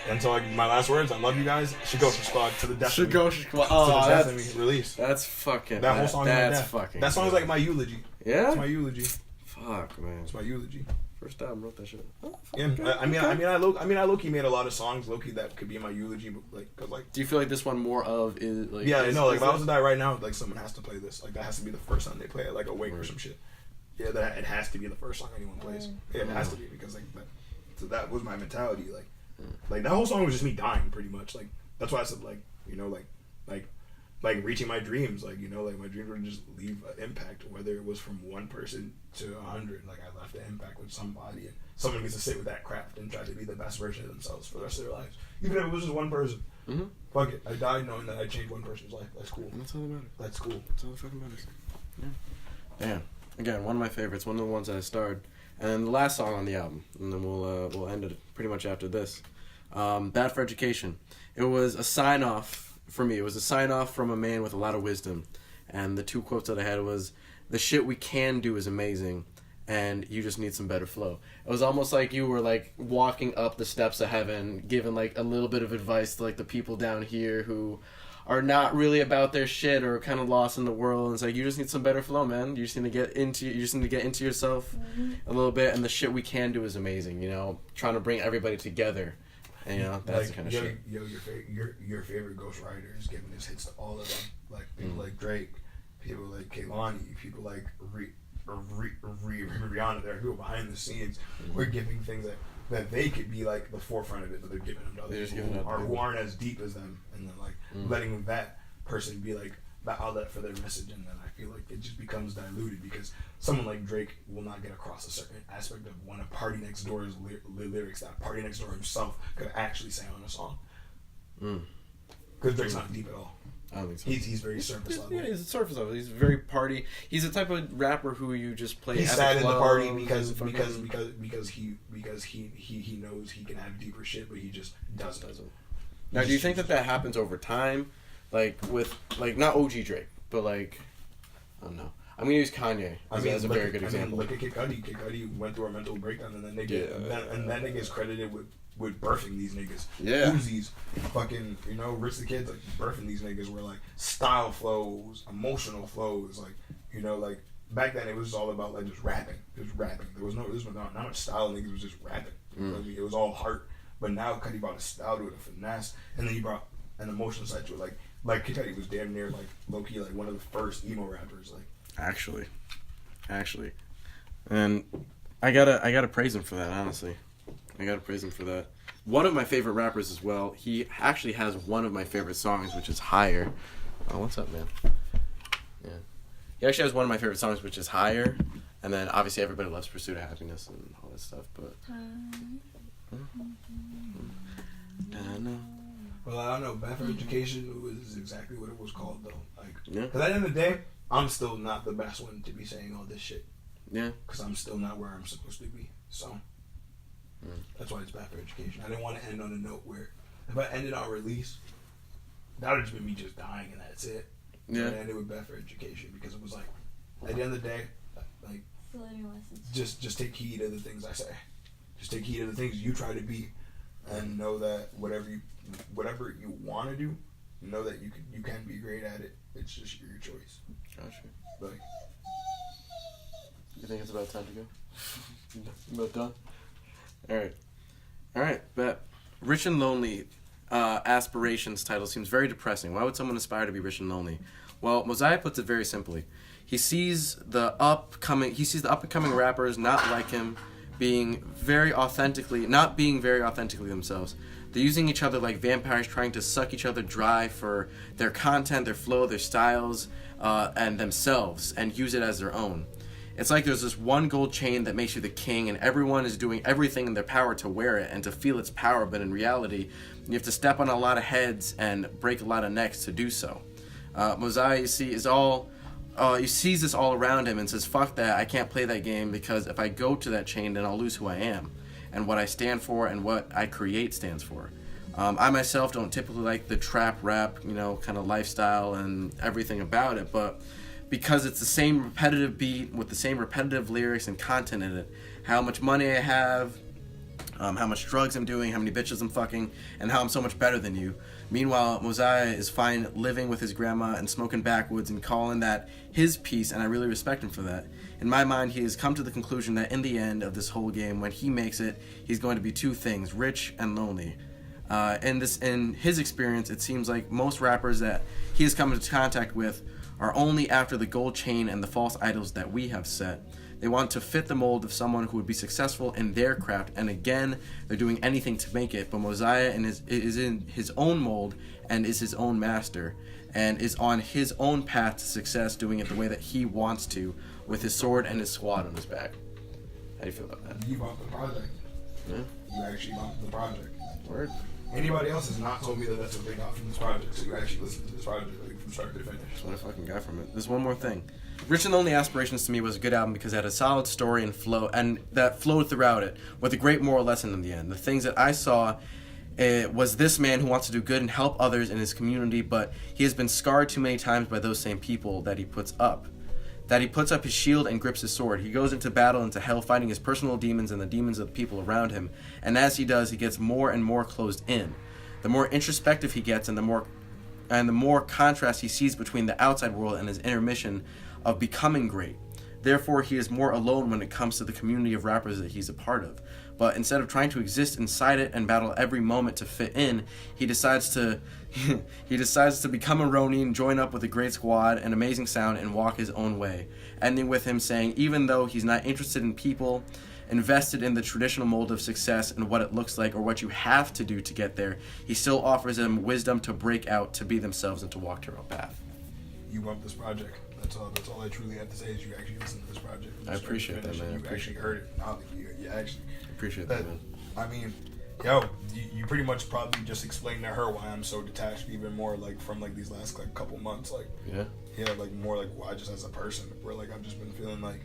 And so, like, my last words, I love you guys. Shugosha Squad to the death. Shugosha Squad. Oh, to the death of me. Release. That's fucking. That whole song. That's fucking. That song is like my eulogy. Yeah. It's my eulogy. Fuck, man. It's my eulogy. First time wrote that shit. Oh, yeah. Okay. I low-key made a lot of songs low-key that could be my eulogy, but like, cause like. Do you feel like this one more of is like? Yeah, no. Like if I was to die right now, like someone has to play this. Like that has to be the first time they play it, like a wake or some shit. Yeah, that it has to be the first song anyone plays. Yeah, it has to be because like that. So that was my mentality, like. Like that whole song was just me dying, pretty much. Like that's why I said, like you know, like reaching my dreams. Like you know, like my dreams would just leave an impact, whether it was from one person to 100. Like I left an impact with somebody, and someone needs to sit with that craft and try to be the best version of themselves for the rest of their lives, even if it was just one person. Fuck it, I died knowing that I changed one person's life. That's cool. That's all that matters. That's cool. That's all that fucking matters. Yeah. Damn. Again, one of my favorites. One of the ones that I starred, and then the last song on the album, and then we'll end it pretty much after this. Bad for Education. It was a sign-off for me. It was a sign-off from a man with a lot of wisdom. And the two quotes that I had was, the shit we can do is amazing, and you just need some better flow. It was almost like you were, like, walking up the steps of heaven, giving, like, a little bit of advice to, like, the people down here who are not really about their shit or kind of lost in the world. And it's like, you just need some better flow, man. You just need to get into yourself a little bit, and the shit we can do is amazing, you know? Trying to bring everybody together. And, you know, that's the kind of shit. Your favorite Ghost Rider is giving his hits to all of them. Like people like Drake, people like Kehlani, people like Rihanna. There are people behind the scenes. We're giving things that they could be like the forefront of it, but they're giving them to other people who aren't as deep as them, and then like letting that person be like the outlet for their message, and then I feel like it just becomes diluted because someone like Drake will not get across a certain aspect of one of Party Next Door's lyrics that Party Next Door himself could actually say on a song. Because Drake's not deep at all. I don't think so. He's very surface level. Yeah, he's a surface level. He's very party. He's the type of rapper who you just play. He's at sad the in the club party and because fucking- he knows he can have deeper shit, but he just doesn't. Now, do you think that happens over time, like with not OG Drake, but like I don't know. I'm gonna use Kanye as a very good example. Look at Kid Cudi. Kid Cudi went through a mental breakdown, and then that nigga's credited with birthing these niggas. Yeah. Uzis, fucking, Rich the Kid's like birthing these niggas were like style flows, emotional flows, like back then it was all about like just rapping. There was not much style. Niggas was just rapping. You know what I mean? It was all heart. But now Cudi brought a style to it, a finesse, and then he brought an emotional side to it. Like Kid Cudi was damn near like low key like one of the first emo rappers. Like Actually, and I gotta praise him for that. Honestly, I gotta praise him for that. One of my favorite rappers as well. He actually has one of my favorite songs, which is Higher. Oh, what's up, man? Yeah, he actually has one of my favorite songs, which is Higher, and then obviously everybody loves Pursuit of Happiness and all that stuff. But I know. Well, I don't know. Bad for Education was exactly what it was called, though. Yeah. Because at the end of the day, I'm still not the best one to be saying all this shit. Yeah. Because I'm still not where I'm supposed to be. So, that's why it's Bad for Education. I didn't want to end on a note where, if I ended on Release, that would have just been me just dying and that's it. Yeah. So I ended with Bad for Education because it was like, at the end of the day, like, just take heed of the things I say. Just take heed of the things you try to be, and know that whatever you want to do, know that you can be great at it. It's just your choice. Gotcha. Like, you think it's about time to go? About done? All right. But Rich and Lonely Aspirations title seems very depressing. Why would someone aspire to be rich and lonely? Well, Moziah puts it very simply. He sees the upcoming rappers not like him not being very authentically themselves. They're using each other like vampires, trying to suck each other dry for their content, their flow, their styles, and themselves, and use it as their own. It's like there's this one gold chain that makes you the king, and everyone is doing everything in their power to wear it and to feel its power, but in reality, you have to step on a lot of heads and break a lot of necks to do so. Moziah, you see, he sees this all around him and says, fuck that, I can't play that game because if I go to that chain, then I'll lose who I am and what I stand for and what I create stands for. I myself don't typically like the trap rap, kind of lifestyle and everything about it, but because it's the same repetitive beat with the same repetitive lyrics and content in it, how much money I have, how much drugs I'm doing, how many bitches I'm fucking, and how I'm so much better than you. Meanwhile, Moziah is fine living with his grandma and smoking backwoods and calling that his piece, and I really respect him for that. In my mind, he has come to the conclusion that in the end of this whole game, when he makes it, he's going to be two things, rich and lonely. In his experience, it seems like most rappers that he has come into contact with are only after the gold chain and the false idols that we have set. They want to fit the mold of someone who would be successful in their craft, and again, they're doing anything to make it. But Moziah is in his own mold and is his own master, and is on his own path to success, doing it the way that he wants to, with his sword and his squad on his back. How do you feel about that? you bought the project. Yeah. You actually bought the project. Word. Anybody else has not told me that that's what they got from this project, so you actually listened to this project from start to finish. That's what I fucking got from it. There's one more thing. Rich and Lonely Aspirations to me was a good album because it had a solid story and flow, and that flowed throughout it with a great moral lesson in the end. The things that I saw was this man who wants to do good and help others in his community, but he has been scarred too many times by those same people that he puts up. That he puts up his shield and grips his sword. He goes into battle, into hell, fighting his personal demons and the demons of the people around him. And as he does, he gets more and more closed in. The more introspective he gets, and the more contrast he sees between the outside world and his inner mission of becoming great. Therefore, he is more alone when it comes to the community of rappers that he's a part of. But instead of trying to exist inside it and battle every moment to fit in, he decides to become a Ronin, join up with a great squad, an amazing sound, and walk his own way. Ending with him saying, even though he's not interested in people, invested in the traditional mold of success and what it looks like or what you have to do to get there, he still offers them wisdom to break out, to be themselves, and to walk their own path. you bump this project. That's all I truly have to say is you actually listen to this project. I appreciate that, man. You actually heard it. Not like you actually. Appreciate that, man. I mean, yo, you pretty much probably just explained to her why I'm so detached even more, like, from, like, these last, like, couple months. Like, yeah, like, more, like, why just as a person. Where, like, I've just been feeling like,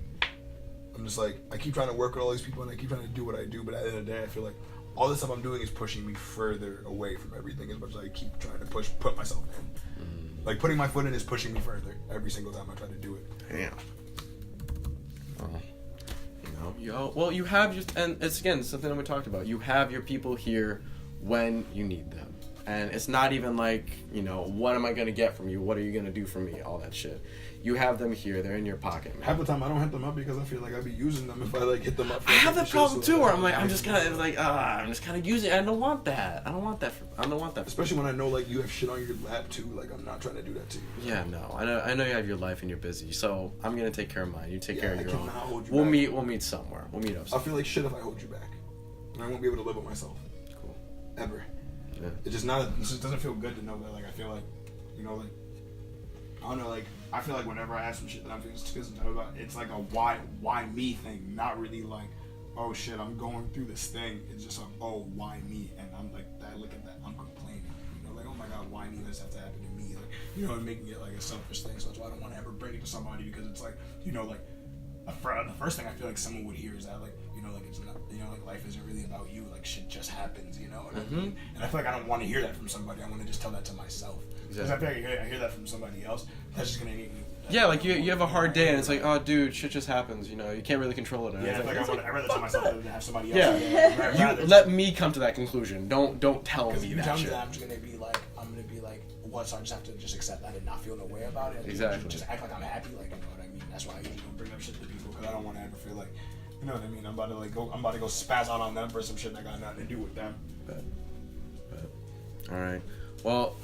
I'm just, like, I keep trying to work with all these people and I keep trying to do what I do, but at the end of the day, I feel like all the stuff I'm doing is pushing me further away from everything as much as I keep trying to put myself in. Like, putting my foot in is pushing me further every single time I try to do it. Damn. Well, you have just, and it's again something that we talked about. You have your people here when you need them, and it's not even like, you know, what am I gonna get from you? What are you gonna do for me? All that shit. You have them here. They're in your pocket, man. Half the time I don't hit them up because I feel like I'd be using them if I like hit them up. I have that problem too, where I'm like, I'm just kind of using it. I don't want that. I don't want that. Especially when I know like you have shit on your lap too. Like I'm not trying to do that to you. Yeah, no. I know you have your life and you're busy. So I'm gonna take care of mine. You take care of your own. Hold you We'll back. We'll meet somewhere. We'll meet up. I feel like shit if I hold you back, and I won't be able to live with myself. Cool. Ever. Yeah. It just doesn't feel good to know that. Like I feel like, you know, like I don't know, like I feel like whenever I have some shit that I'm feeling about, it's like a why me thing, not really like, oh shit, I'm going through this thing. It's just like, oh, why me? And I'm like, I look at that, I'm complaining. You know, like, oh my god, why me? This have to happen to me? Like, you know, and making it like a selfish thing. So that's why I don't want to ever bring it to somebody because it's like, you know, like the first thing I feel like someone would hear is that like, you know, like it's not, you know, like life isn't really about you. Like shit just happens. You know what I mean? And I feel like I don't want to hear that from somebody. I want to just tell that to myself. Because I feel like I hear that from somebody else, that's just gonna make me. Yeah, like you have a hard day and it's like, oh dude, shit just happens, you know, you can't really control it. And Yeah, I'd rather tell myself than to have somebody else. Yeah, you let me come to that conclusion. Don't tell me you that tell me shit. that, I'm just gonna be like, what? So I just have to just accept that and not feel no way about it. Exactly. Just act like I'm happy, like, you know what I mean. That's why I usually don't bring up shit to people because I don't want to ever feel like, you know what I mean. I'm about to go spaz out on them for some shit that got nothing to do with them. Bet. All right. Well,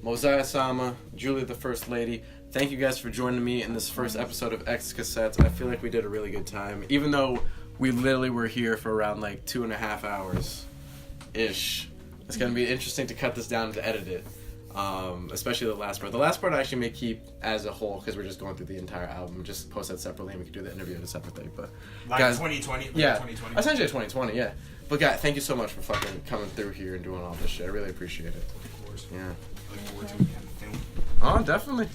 Moziah Sama, Julia the First Lady, thank you guys for joining me in this first episode of X Cassettes. I feel like we did a really good time, even though we literally were here for around like 2.5 hours ish. It's gonna be interesting to cut this down and to edit it, especially the last part. The last part I actually may keep as a whole because we're just going through the entire album. Just post that separately and we can do the interview at a separate thing. But like guys, 2020, yeah, 2020. Essentially 2020, yeah. But guys, thank you so much for fucking coming through here and doing all this shit. I really appreciate it. Of course. Yeah. Looking forward to it again. Oh, definitely.